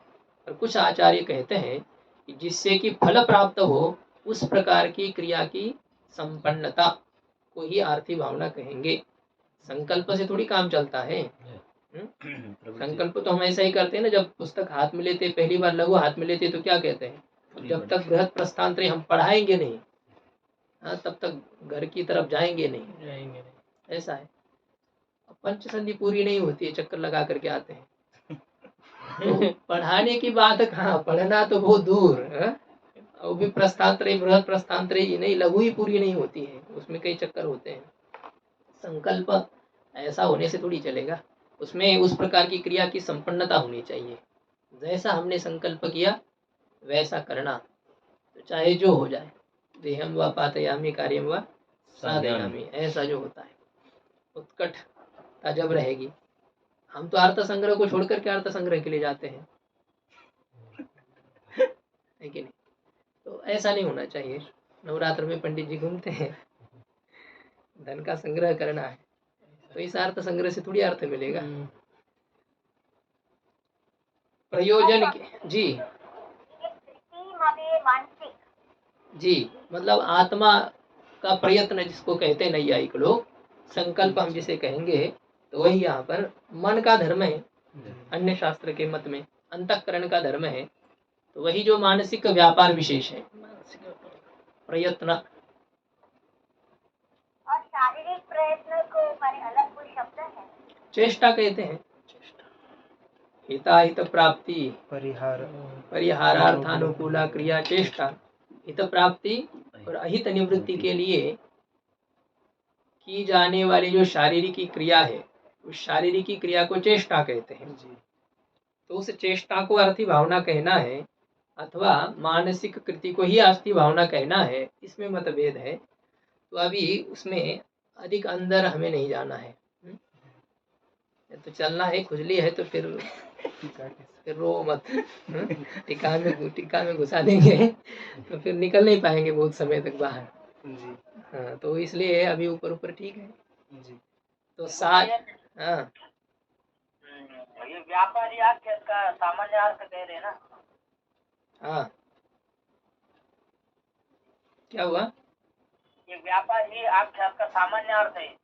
और कुछ आचार्य कहते हैं कि जिससे कि फल प्राप्त हो, उस प्रकार की क्रिया की संपन्नता को ही आर्थी भावना कहेंगे। संकल्प से थोड़ी काम चलता है। संकल्प तो हम ऐसा ही करते हैं ना, जब पुस्तक हाथ में लेते, पहली बार लघु हाथ में लेते, तो क्या कहते हैं, जब तक बृहद प्रस्थान हम पढ़ाएंगे नहीं, हाँ, तब तक घर की तरफ जाएंगे नहीं। ऐसा है। पंच संधि पूरी नहीं होती है, चक्कर लगा करके आते हैं। तो पढ़ाने की बात कहाँ, पढ़ना तो बहुत दूर है। वो भी प्रस्थांतरे, बृहद प्रस्थांतरे ही नहीं, लघु ही पूरी नहीं होती है, उसमें कई चक्कर होते हैं। संकल्प ऐसा होने से थोड़ी चलेगा, उसमें उस प्रकार की क्रिया की संपन्नता होनी चाहिए। जैसा हमने संकल्प किया वैसा करना, तो चाहे जो हो जाए, देहम व पातयामी कार्यम व साधयामी, ऐसा जो होता है उत्कटता जब रहेगी। हम तो अर्थ संग्रह को छोड़कर के अर्थ संग्रह के लिए जाते हैं, है कि नहीं? तो ऐसा नहीं होना चाहिए। नवरात्र में पंडित जी घूमते हैं, धन का संग्रह करना है, तो इस अर्थ संग्रह से थोड़ी अर्थ मिलेगा। प्रयोजन जी मानसिक जी, मतलब आत्मा का प्रयत्न जिसको कहते हैं नैयायिक लोग, संकल्प हम जिसे कहेंगे, तो वही यहाँ पर मन का धर्म है। अन्य शास्त्र के मत में अंतःकरण का धर्म है, तो वही जो मानसिक व्यापार विशेष है, प्रयत्न। और शारीरिक प्रयत्न को माने अलग कोई शब्द है? चेष्टा कहते हैं। हिताहित प्राप्ति परिहार परिहारार्थानुकूला क्रिया चेष्टा, हित प्राप्ति और अहित निवृत्ति के लिए की जाने वाली जो शारीरिक क्रिया है, उस शारीरिक क्रिया को चेष्टा कहते हैं। जी। तो उस चेष्टा को अर्थी भावना कहना है अथवा मानसिक कृति को ही अर्थी भावना कहना है, इसमें मतभेद है। तो अभी उसमें अधिक अंदर हमें नहीं जाना है। तो चलना है, खुजली है तो फिर रो मत। टीका में घुसा देंगे तो फिर निकल नहीं पाएंगे बहुत समय तक बाहर। जी। हाँ, तो इसलिए अभी ऊपर ऊपर ठीक है। जी। तो साथ हाँ, ये व्यापारी आख्या का सामान्य अर्थ कह रहे हैं ना? हाँ, क्या हुआ? ये व्यापारी आख्या का सामान्य अर्थ है।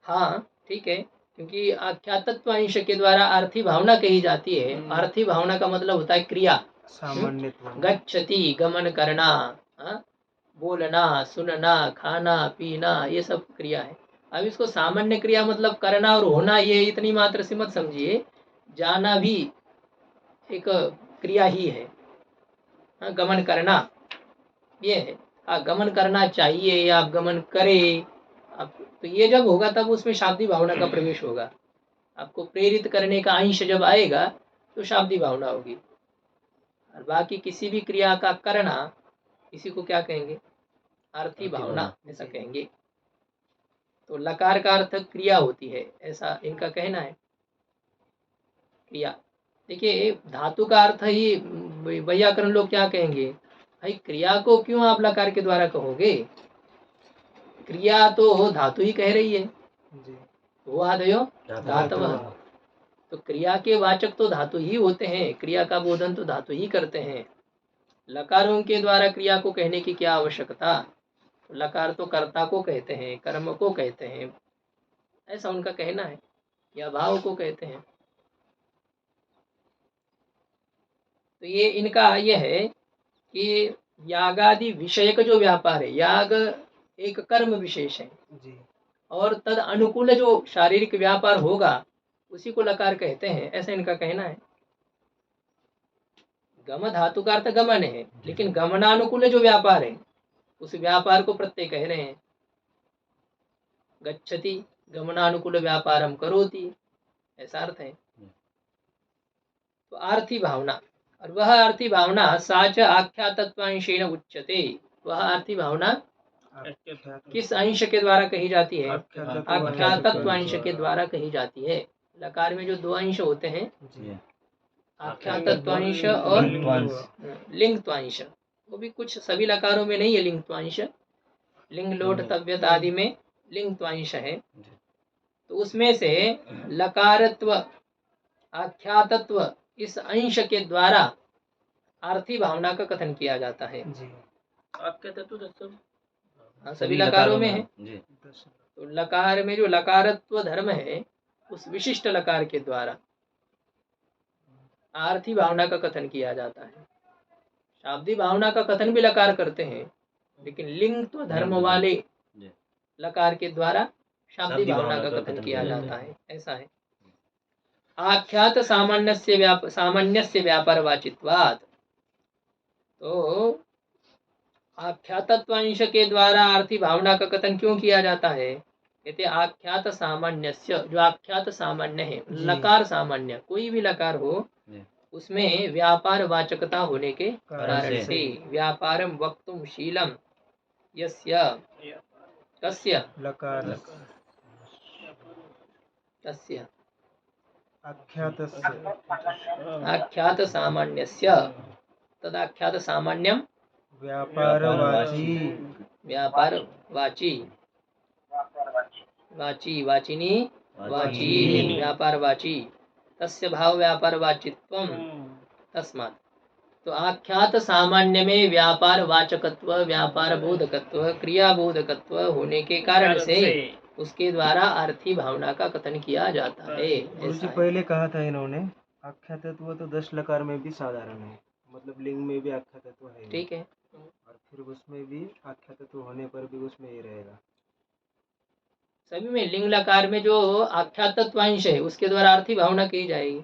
हाँ ठीक है, क्योंकि आख्यातत्व अंश के द्वारा अर्थी भावना कही जाती है। अर्थी भावना का मतलब होता है क्रिया, सामान्यत्व। गच्छति गमन करना, हाँ? बोलना, सुनना, खाना, पीना, ये सब क्रिया है। अब इसको सामान्य क्रिया मतलब करना और होना, ये इतनी मात्र से मत समझिए। जाना भी एक क्रिया ही है। हाँ, गमन करना ये है। हाँ, गमन करना चाहिए या आप गमन करें, आप तो ये जब होगा तब उसमें शाब्दी भावना का प्रवेश होगा। आपको प्रेरित करने का अंश जब आएगा तो शाब्दी भावना होगी। और बाकी किसी भी क्रिया का करना, इसी को क्या कहेंगे? अर्थी भावना, ऐसा कहेंगे। तो लकार का अर्थ क्रिया होती है, ऐसा इनका कहना है। क्रिया, देखिए धातु का अर्थ ही वैयाकरण लोग क्या कहेंगे, भाई क्रिया को क्यों आप लकार के द्वारा कहोगे? क्रिया तो धातु ही कह रही है। जी। वो आदयो धातव, तो क्रिया के वाचक तो धातु ही होते हैं। क्रिया का बोधन तो धातु ही करते हैं। लकारों के द्वारा क्रिया को कहने की क्या आवश्यकता? लकार तो कर्ता को कहते हैं, कर्म को कहते हैं, ऐसा उनका कहना है, या भाव को कहते हैं। तो ये इनका ये है कि यागादि विषयक जो व्यापार है, याग एक कर्म विशेष है, जी। और तद अनुकूल जो शारीरिक व्यापार होगा उसी को लकार कहते हैं, ऐसा इनका कहना है। गम धातु का अर्थ गमन है, लेकिन गमनानुकूल जो व्यापार है उस व्यापार को प्रत्यय कह रहे हैं। गच्छति गमनानुकूल व्यापारम करोति, ऐसा अर्थ है। तो आर्थी भावना, और वह आर्थी भावना साच आख्यातत्वांशेन उच्यते। वह आर्थी भावना किस अंश के द्वारा कही जाती है? आख्यातत्वांश के द्वारा कही जाती है। लकार में जो दो अंश होते हैं, आख्यातत्वांश और लिंगत्वांश, वो भी कुछ सभी लकारों में नहीं है लिंगत्वांश। लिंग लोट तव्यत आदि में लिंगत्वांश है। तो उसमें से लकारत्व आख्यातत्व इस अंश के द्वारा आर्थी भावना का कथन किया जाता है। हाँ, सभी लकारों में है। तो लकार में जो लकारत्व धर्म है उस विशिष्ट लकार के द्वारा आर्थी भावना का कथन किया जाता है। शाब्दी भावना का कथन भी लकार करते हैं, लेकिन लिंग तो धर्म वाले लकार के द्वारा शाब्दी भावना का कथन किया जाता है, ऐसा है। आख्यात सामान्यस्य व्यापार वाचित्वात्, तो आख्यातत्वांश के द्वारा आर्थी भावना का कथन क्यों किया जाता है? कहते आख्यात सामान्यस्य, जो आख्यात सामान्य है, लकार सामान्य कोई भी लकार हो उसमें व्यापार वाचकता होने के कारण से व्यापारम वक्तुम शीलम यस्य कस्य लकार कस्य आख्यात सामान्यस्य तदाख्यात सामान्यम व्यापारवाची वाचिनी वाची व्यापारवाची तस्य भाव व्यापारवाचित्वम तस्मात्। तो आख्यात सामान्य में व्यापार वाचकत्व, व्यापार बोधकत्व, क्रिया बोधकत्व होने के कारण से उसके द्वारा अर्थी भावना का कथन किया जाता है। गुरुजी पहले कहा था इन्होंने आख्यातत्व तो 10 लकार में भी साधारण है, मतलब लिंग में भी आख्यातत्व है। ठीक है, और फिर उसमें भी आख्यातत्व होने पर भी उसमें ये रहेगा सभी में लिंग लकार में जो आख्यातत्वांश है उसके द्वारा अर्थी भावना कही जाएगी।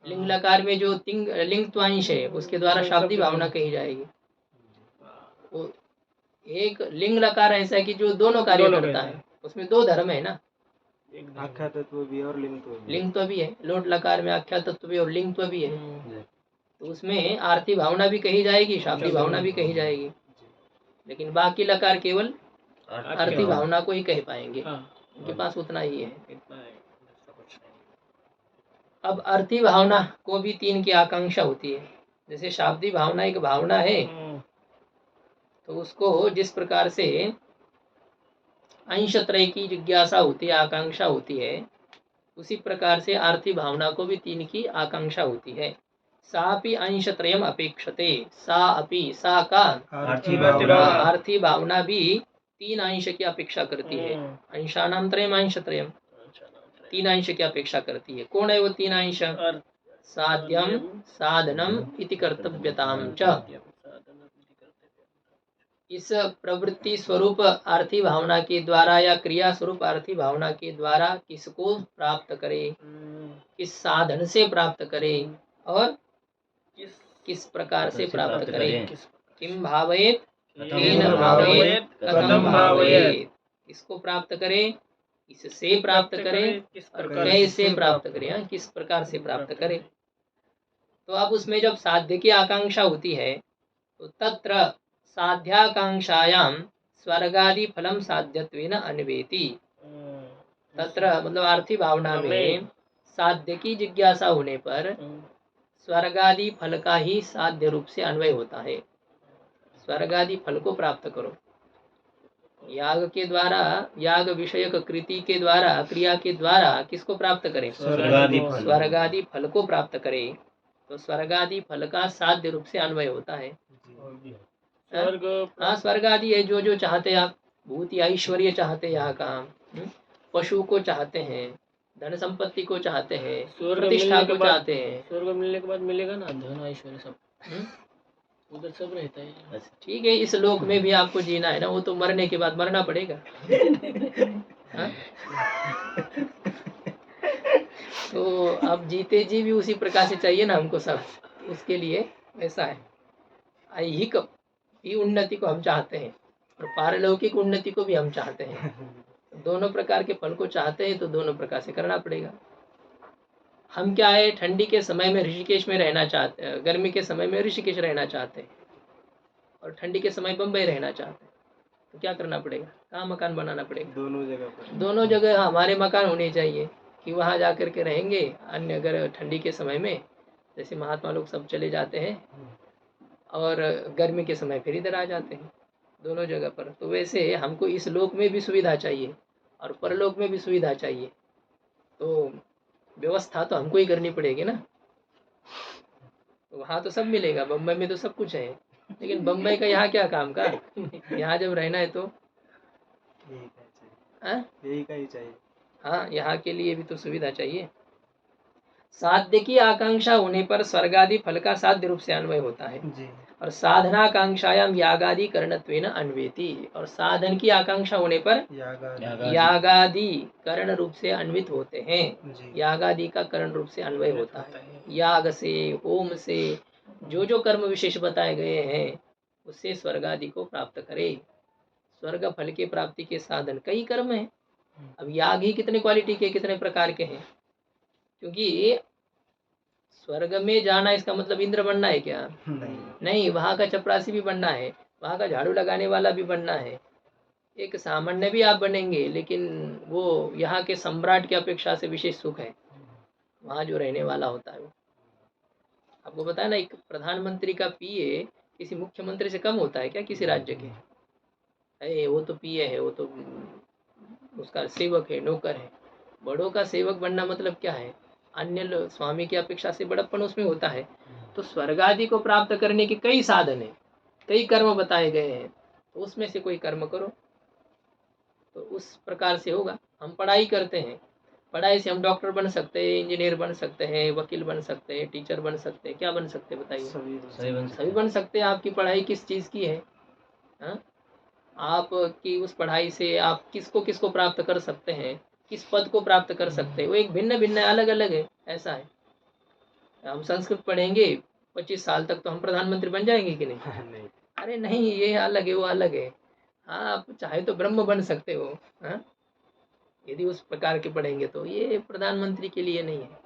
लिंग लकार में जो लिंगत्वांश है उसके द्वारा शाब्दी भावना कही जाएगी। वो एक लिंग लकार ऐसा है कि जो दोनों कार्य करता है, उसमें दो धर्म है ना, आख्या तत्व भी और लिंग तो भी। लिंग तो भी है, लोट लकार में आख्या तत्व भी और लिंग तो भी है। तो उसमें आरती भावना भी कही जाएगी, शाब्दी भावना भी कही जाएगी, लेकिन बाकी लकार केवल आरती भावना को ही कह पाएंगे, उनके पास उतना ही है। अब अर्थी भावना को भी तीन की आकांक्षा होती है। जैसे शाब्दी भावना एक भावना है, तो उसको जिस प्रकार से अंश त्रय की जिज्ञासा होती है, आकांक्षा होती है, उसी प्रकार से आरती भावना को भी तीन की आकांक्षा होती है। सापि अंश त्रयम अपेक्षते, सा का आरती भावना भी तीन अंश की अपेक्षा करती है। अंशानाम त्रयम अंश त्रयम, तीन अंश की अपेक्षा करती है। कौन है वो तीन अंश? साध्यम साधनम इति कर्तव्यताम च। इस प्रवृत्ति स्वरूप आरती भावना के द्वारा या क्रिया स्वरूप आरती भावना के द्वारा किसको प्राप्त करे, किस साधन से प्राप्त करे और किस प्रकार से प्राप्त करे। किम भावयेत, केन भावयेत, कथम भावयेत, किसको प्राप्त करे, इससे प्राप्त करे और कैसे प्राप्त करे, किस प्रकार से प्राप्त करे। तो अब उसमें जब साध्य की आकांक्षा होती है तो तत्र साध्याकांक्षायाम स्वर्गादि फलम साध्यत्वेन अन्वेति। तत्र मतलब आरती भावना में साध्य की जिज्ञासा होने पर स्वर्गादि फल का ही साध्य रूप से अन्वय होता है। स्वर्गादि फल को प्राप्त करो, याग के द्वारा, याग विषयक कृति के द्वारा, क्रिया के द्वारा किसको प्राप्त करें? स्वर्गादि फल को प्राप्त करें। तो स्वर्गादि फल का साध्य रूप से अन्वय होता है। हाँ, स्वर्ग आदि है, जो जो चाहते आप, भूत या ऐश्वर्य चाहते यहाँ काम, पशु को चाहते हैं, धन संपत्ति को चाहते हैं, प्रतिष्ठा को चाहते हैं। स्वर्ग मिलने के बाद मिलेगा ना धन ऐश्वर्य सब, उधर सब रहता है। ठीक है, इस लोक में भी आपको जीना है ना, वो तो मरने के बाद मरना पड़ेगा। तो अब जीते जी भी उसी प्रकार से चाहिए ना हमको सब, उसके लिए ऐसा है। ऐहिक ही उन्नति को हम चाहते हैं और पारलौकिक उन्नति को भी हम चाहते हैं। दोनों प्रकार के फल को चाहते हैं तो दोनों प्रकार से करना पड़ेगा। हम क्या है, ठंडी के समय में ऋषिकेश में रहना चाहते हैं, गर्मी के समय में ऋषिकेश रहना चाहते हैं, और ठंडी के समय बम्बई रहना चाहते हैं। तो क्या करना पड़ेगा? कहाँ मकान बनाना पड़ेगा? दोनों जगह पर, दोनों जगह हमारे मकान होने चाहिए कि वहाँ जा कर के रहेंगे। अन्य अगर ठंडी के समय में जैसे महात्मा लोग सब चले जाते हैं और गर्मी के समय फिर इधर आ जाते हैं, दोनों जगह पर। तो वैसे हमको इस लोक में भी सुविधा चाहिए और परलोक में भी सुविधा चाहिए, तो व्यवस्था तो हमको ही करनी पड़ेगी ना। तो वहाँ तो सब मिलेगा, बम्बई में तो सब कुछ है, लेकिन बम्बई का यहाँ क्या काम का? यहाँ जब रहना है तो यही का ही चाहिए। हाँ, यहाँ के लिए भी तो सुविधा चाहिए। साध्य की आकांक्षा होने पर स्वर्गादि फल का साध्य रूप से अन्वय होता है जी। और साधनाकांक्षायाम यागादि करणत्वेन अन्वेति, और साधन की आकांक्षा होने पर यागादि करण रूप से अन्वित होते हैं। यागादि का करण रूप से अन्वय होता है। याग से, होम से, जो जो कर्म विशेष बताए गए हैं उससे स्वर्गादि को प्राप्त करे। स्वर्ग फल के प्राप्ति के साधन कई कर्म हैं। अब याग ही कितने क्वालिटी के, कितने प्रकार के हैं, क्योंकि स्वर्ग में जाना इसका मतलब इंद्र बनना है क्या? नहीं, वहाँ का चपरासी भी बनना है, वहाँ का झाड़ू लगाने वाला भी बनना है। एक सामान्य भी आप बनेंगे, लेकिन वो यहाँ के सम्राट की अपेक्षा से विशेष सुख है वहाँ जो रहने वाला होता है। वो आपको पता है ना, एक प्रधानमंत्री का पीए किसी मुख्यमंत्री से कम होता है क्या किसी राज्य के? अरे वो तो पीए है, वो तो उसका सेवक है, नौकर है। बड़ों का सेवक बनना मतलब क्या है? अन्य स्वामी की अपेक्षा से बड़प्पन उसमें होता है। तो स्वर्ग आदि को प्राप्त करने के कई साधन हैं, कई कर्म बताए गए हैं, तो उसमें से कोई कर्म करो तो उस प्रकार से होगा। हम पढ़ाई करते हैं, पढ़ाई से हम डॉक्टर बन सकते हैं, इंजीनियर बन सकते हैं, वकील बन सकते हैं, टीचर बन सकते हैं, क्या बन सकते हैं बताइए? सभी बन सकते हैं। आपकी पढ़ाई किस चीज़ की है? हाँ, आप की उस पढ़ाई से आप किसको किसको प्राप्त कर सकते हैं, किस पद को प्राप्त कर सकते हैं, वो एक भिन्न भिन्न अलग अलग है। ऐसा है, हम संस्कृत पढ़ेंगे 25 साल तक तो हम प्रधानमंत्री बन जाएंगे कि नहीं? नहीं। अरे नहीं, ये अलग है वो अलग है। हाँ, आप चाहे तो ब्रह्म बन सकते हो, हाँ, यदि उस प्रकार के पढ़ेंगे तो ये प्रधानमंत्री के लिए नहीं है,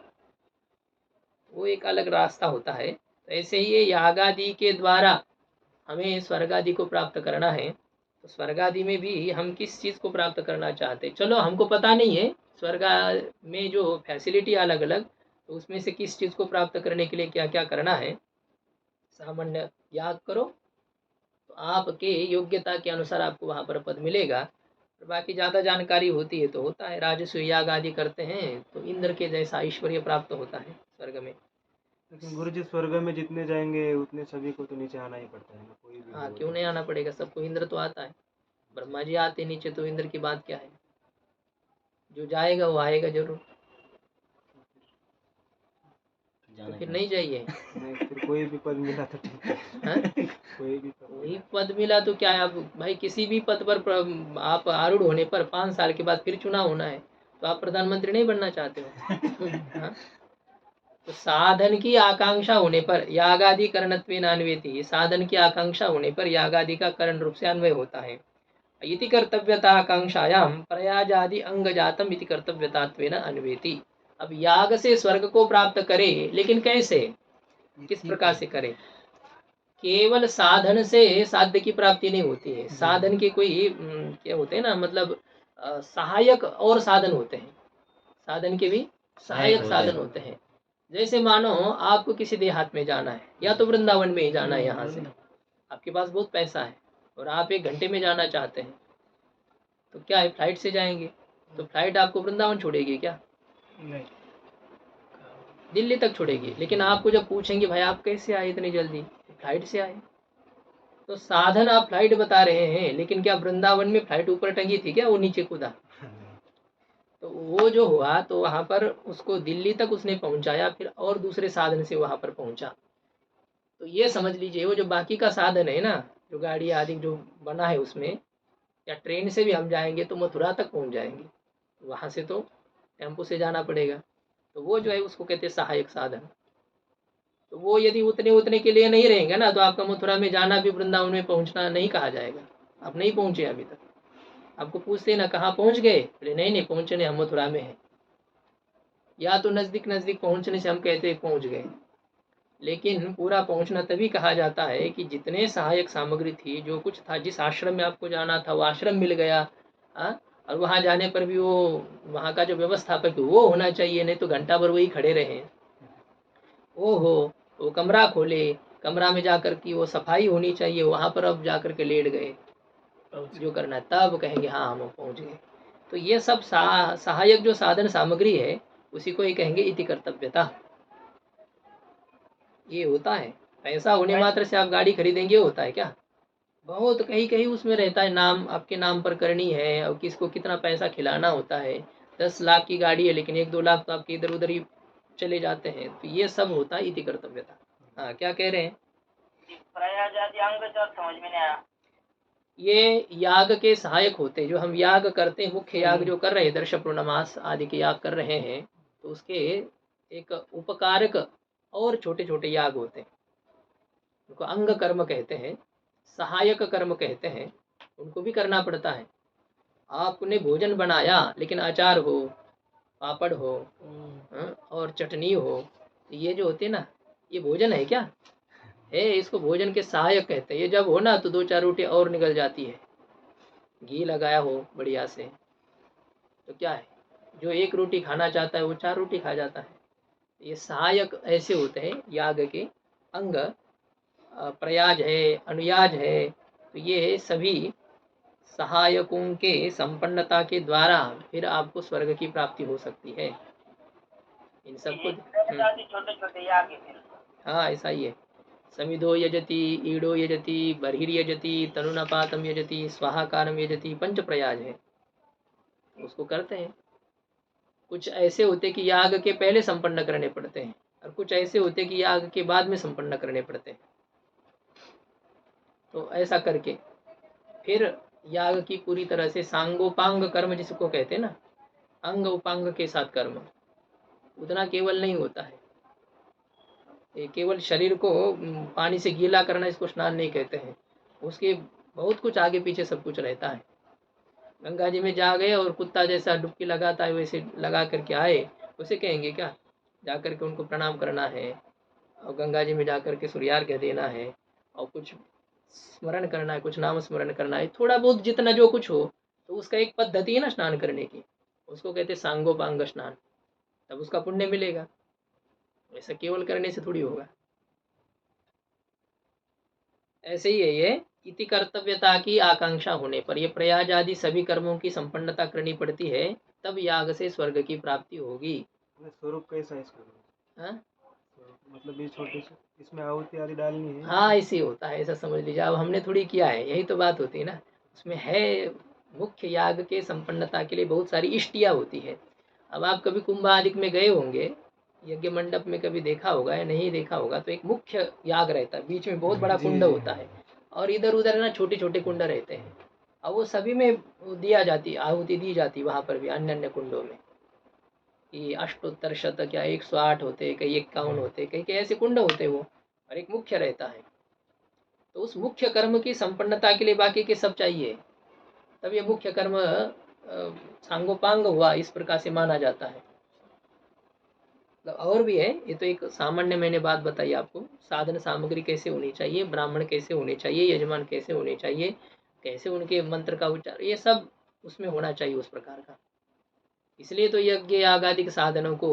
वो एक अलग रास्ता होता है। तो ऐसे ही ये यागादि के द्वारा हमें स्वर्ग आदि को प्राप्त करना है। तो स्वर्ग आदि में भी हम किस चीज़ को प्राप्त करना चाहते हैं, चलो हमको पता नहीं है स्वर्ग में जो फैसिलिटी अलग अलग, तो उसमें से किस चीज़ को प्राप्त करने के लिए क्या क्या करना है। सामान्य याग करो तो आपके योग्यता के अनुसार आपको वहाँ पर पद मिलेगा। और बाकी ज़्यादा जानकारी होती है तो होता है, राजस्व याग आदि करते हैं तो इंद्र के जैसा ऐश्वर्य प्राप्त होता है स्वर्ग में। लेकिन गुरु जी स्वर्ग में जितने जाएंगे उतने सभी को तो नीचे आना ही पड़ता है ना, कोई भी हाँ, हो क्यों तो। नहीं आना पड़ेगा, सबको इंद्र तो आता है। ब्रह्मा जी आते नीचे तो इंद्र की बात क्या है, जो जाएगा वो आएगा जरूर। तो फिर नहीं जाइए। नहीं, फिर कोई भी पद मिला तो ठीक है। हाँ? कोई भी पद वही मिला। पद मिला तो क्या है, आप भाई किसी भी पद पर आप आरूढ़ होने पर 5 साल के बाद फिर चुनाव होना है, तो आप प्रधानमंत्री नहीं बनना चाहते हो? हाँ? तो साधन की आकांक्षा होने पर यागादि करणत्वेन अन्वेति, साधन की आकांक्षा होने पर यागादि का करण रूप से अन्वय होता है। इति कर्तव्यता आकांक्षायाम प्रयाजादि अंग जातम इति कर्तव्यतात्वेन अन्वेति। अब याग से स्वर्ग को प्राप्त करे, लेकिन कैसे, किस प्रकार से करे? केवल साधन से साध्य की प्राप्ति नहीं होती है। साधन के कोई क्या होते हैं ना, मतलब सहायक और साधन होते हैं, साधन के भी सहायक साधन होते हैं। जैसे मानो आपको किसी देहात में जाना है या तो वृंदावन में ही जाना है, यहाँ से आपके पास बहुत पैसा है और आप 1 घंटे में जाना चाहते हैं, तो क्या है, फ्लाइट से जाएंगे, तो फ्लाइट आपको वृंदावन छोड़ेगी क्या? नहीं। दिल्ली तक छोड़ेगी। लेकिन आपको जब पूछेंगे भाई आप कैसे आए इतनी जल्दी, तो फ्लाइट से आए। तो साधन आप फ्लाइट बता रहे हैं, लेकिन क्या वृंदावन में फ्लाइट ऊपर टंगी थी क्या, वो नीचे कूदा? तो वो जो हुआ तो वहां पर उसको दिल्ली तक उसने पहुंचाया, फिर और दूसरे साधन से वहां पर पहुंचा। तो ये समझ लीजिए वो जो बाकी का साधन है ना, जो गाड़ी आदि जो बना है उसमें, या ट्रेन से भी हम जाएंगे तो मथुरा तक पहुंच जाएंगे, वहां से तो टेम्पो से जाना पड़ेगा। तो वो जो है उसको कहते हैं सहायक साधन। तो वो यदि उतने उतने के लिए नहीं रहेंगे ना, तो आपका मथुरा में जाना भी वृंदावन में पहुंचना नहीं कहा जाएगा। आप नहीं पहुंचे अभी तक, आपको पूछते ना कहाँ पहुंच गए, बोले नहीं नहीं पहुंचे नहीं, हम मथुरा में हैं। या तो नजदीक नजदीक पहुंचने से हम कहते हैं पहुंच गए, लेकिन पूरा पहुंचना तभी कहा जाता है कि जितने सहायक सामग्री थी, जो कुछ था, जिस आश्रम में आपको जाना था वो आश्रम मिल गया। और वहां जाने पर भी वो वहां का जो व्यवस्थापक वो होना चाहिए, नहीं तो घंटा भर वही खड़े रहे। ओहो, वो कमरा खोले, कमरा में जाकर की वो सफाई होनी चाहिए, वहां पर अब जाकर के लेट गए, जो करना है तब कहेंगे हाँ हम पहुंच गए। तो ये सब सहायक जो साधन सामग्री है उसी को ही कहेंगे इति कर्तव्यता। ये होता है, पैसा होने मात्र से आप गाड़ी खरीदेंगे, होता है क्या? बहुत कहीं कहीं उसमें रहता है, नाम आपके नाम पर करनी है और किसको कितना पैसा खिलाना होता है। 10 लाख की गाड़ी है लेकिन 1-2 लाख तो आपके इधर उधर ही चले जाते हैं, तो ये सब होता है इति कर्तव्यता। हाँ, क्या कह रहे हैं? समझ में नहीं आया। ये याग के सहायक होते हैं, जो हम याग करते हैं, मुख्य याग जो कर रहे हैं, दर्श पूर्णमास आदि के याग कर रहे हैं, तो उसके एक उपकारक और छोटे छोटे याग होते हैं, उनको अंग कर्म कहते हैं, सहायक कर्म कहते हैं, उनको भी करना पड़ता है। आपने भोजन बनाया लेकिन अचार हो, पापड़ हो, और चटनी हो, ये जो होते हैं ना, ये भोजन है क्या है? इसको भोजन के सहायक कहते हैं। ये जब हो ना तो 2-4 रोटी और निकल जाती है, घी लगाया हो बढ़िया से, तो क्या है, जो 1 रोटी खाना चाहता है वो 4 रोटी खा जाता है। ये सहायक ऐसे होते हैं याग के अंग। प्रयाज है, अनुयाज है, तो ये सभी सहायकों के संपन्नता के द्वारा फिर आपको स्वर्ग की प्राप्ति हो सकती है। इन सबको छोटे छोटे याग है। हाँ, ऐसा ही है। समिधो यजति, ईडो यजति, बर्हिर्यजति, तनुनपातम यजति, स्वाहाकारम यजति, पंच प्रयाज है, उसको करते हैं। कुछ ऐसे होते कि याग के पहले संपन्न करने पड़ते हैं, और कुछ ऐसे होते कि याग के बाद में संपन्न करने पड़ते हैं। तो ऐसा करके फिर याग की पूरी तरह से सांगोपांग कर्म जिसको कहते हैं ना, अंग उपांग के साथ कर्म, उतना केवल नहीं होता है। ये केवल शरीर को पानी से गीला करना, इसको स्नान नहीं कहते हैं। उसके बहुत कुछ आगे पीछे सब कुछ रहता है। गंगा जी में जा गए और कुत्ता जैसा डुबकी लगाता है वैसे लगा करके आए, उसे कहेंगे क्या? जा करके उनको प्रणाम करना है और गंगा जी में जा करके सूर्यार्घ्य देना है और कुछ स्मरण करना है, कुछ नाम स्मरण करना है, थोड़ा बहुत जितना जो कुछ हो, तो उसका एक पद्धति है ना स्नान करने की, उसको कहते सांगोपांग स्नान, तब उसका पुण्य मिलेगा। ऐसा केवल करने से थोड़ी होगा। ऐसे ही है ये, इति कर्तव्यता की आकांक्षा होने पर, ये प्रयाज आदि सभी कर्मों की संपन्नता करनी पड़ती है, तब याग से स्वर्ग की प्राप्ति होगी। स्वरूप कैसा है इसका? हाँ मतलब ये छोटे से इसमें आहुति आदि डालनी है? हाँ, ऐसे होता है, ऐसा समझ लीजिए। अब हमने थोड़ी किया है, यही तो बात होती है ना। उसमें है मुख्य याग के संपन्नता के लिए बहुत सारी इष्टियाँ होती है। अब आप कभी कुंभ आदि में गए होंगे, यज्ञ मंडप में कभी देखा होगा या नहीं देखा होगा, तो एक मुख्य याग रहता है, बीच में बहुत बड़ा कुंड होता है और इधर उधर ना छोटे छोटे कुंड रहते हैं, और वो सभी में दिया जाती, आहुति दी जाती वहाँ पर भी, अन्य अन्य कुंडों में। कि अष्टोत्तर शतक या 108 होते, कई 51 होते, कई कई ऐसे कुंड होते वो, और एक मुख्य रहता है। तो उस मुख्य कर्म की संपन्नता के लिए बाकी के सब चाहिए, तब ये मुख्य कर्म सांगोपांग हुआ, इस प्रकार से माना जाता है। और भी है, ये तो एक सामान्य मैंने बात बताई आपको। साधन सामग्री कैसे होनी चाहिए, ब्राह्मण कैसे होने चाहिए, यजमान कैसे होने चाहिए, कैसे उनके मंत्र का उच्चार, ये सब उसमें होना चाहिए उस प्रकार का। इसलिए तो यज्ञ यागादिक साधनों को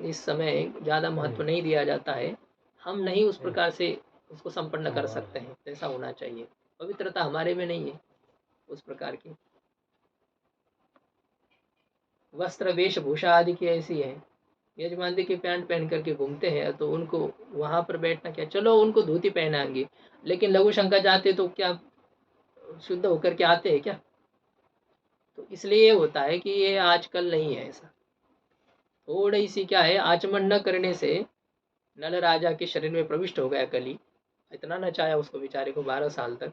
इस समय ज़्यादा महत्व नहीं दिया जाता है। हम नहीं उस प्रकार से उसको संपन्न कर सकते हैं जैसा होना चाहिए। पवित्रता हमारे में नहीं है उस प्रकार की। वस्त्र वेशभूषा आदि की ऐसी है, यजमान की पैंट पहन करके घूमते हैं तो उनको वहां पर बैठना क्या, चलो उनको धोती पहनाएंगे, लेकिन लघु शंकर जाते तो क्या शुद्ध होकर के आते हैं क्या? तो इसलिए ये होता है कि ये आजकल नहीं है ऐसा। थोड़ी सी क्या है, आचमन न करने से नल राजा के शरीर में प्रविष्ट हो गया कली, इतना नचाया उसको बेचारे को 12 साल तक।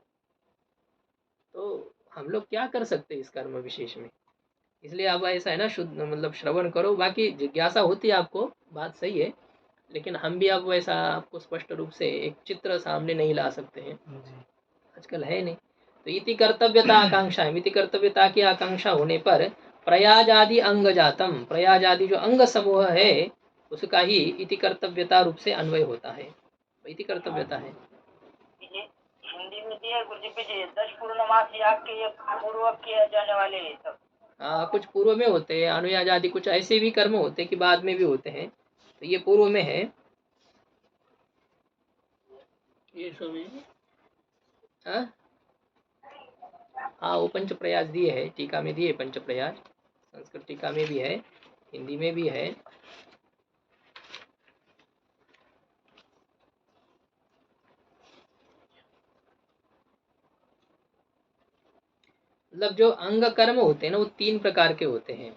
तो हम लोग क्या कर सकते हैं इस कर्म विशेष में? इसलिए अब ऐसा है ना, शुद्ध मतलब श्रवण करो। बाकी जिज्ञासा होती है आपको, बात सही है, लेकिन हम भी अब वैसा आपको स्पष्ट रूप से एक चित्र सामने नहीं ला सकते हैं, आजकल है नहीं। तो इति कर्तव्यता आकांक्षा है, इति कर्तव्यता की आकांक्षा होने पर प्रयाज आदि अंग जातम, प्रयाज आदि जो अंग समूह है उसका ही इति कर्तव्यता रूप से अन्वय होता है, इति कर्तव्यता है। हिंदी में दिया गुरु जी 10 पूर्णमास याग के ये पूर्वक किए जाने वाले हैं सब। हाँ, कुछ पूर्व में होते हैं, अनुयाज आदि कुछ ऐसे भी कर्म होते हैं कि बाद में भी होते हैं, तो ये पूर्व में है। ये सब है। हाँ, वो पंच प्रयास दिए है, टीका में दिए पंच प्रयास, संस्कृत टीका में भी है, हिंदी में भी है। मतलब जो अंग कर्म होते हैं ना, वो 3 प्रकार के होते हैं।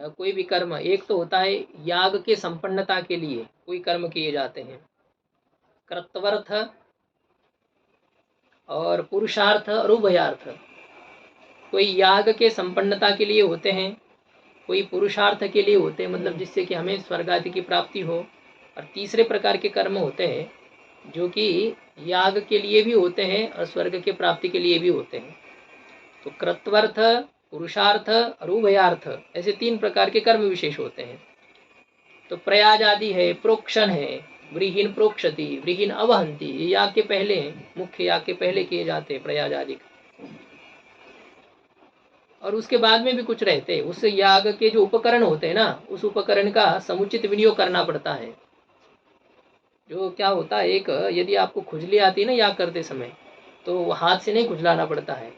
कोई भी कर्म, एक तो होता है याग के संपन्नता के लिए कोई कर्म किए जाते हैं, कर्तव्यर्थ और पुरुषार्थ और उभयार्थ। कोई याग के संपन्नता के लिए होते हैं, कोई पुरुषार्थ के लिए होते हैं, मतलब जिससे कि हमें स्वर्ग आदि की प्राप्ति हो। और तीसरे प्रकार के कर्म होते हैं जो कि याग के लिए भी होते हैं और स्वर्ग के प्राप्ति के लिए भी होते हैं। तो कृत्वर्थ, पुरुषार्थ और उभयार्थ, ऐसे 3 प्रकार के कर्म विशेष होते हैं। तो प्रयाज आदि है, प्रोक्षण है, व्रीहिन प्रोक्षति, व्रीहिन अवहंती, ये याग के पहले हैं, मुख्य याग के पहले किए जाते हैं प्रयाज आदि। और उसके बाद में भी कुछ रहते हैं, उस याग के जो उपकरण होते हैं ना, उस उपकरण का समुचित विनियोग करना पड़ता है। जो क्या होता है, एक यदि आपको खुजली आती है ना याग करते समय, तो हाथ से नहीं खुजलाना पड़ता है,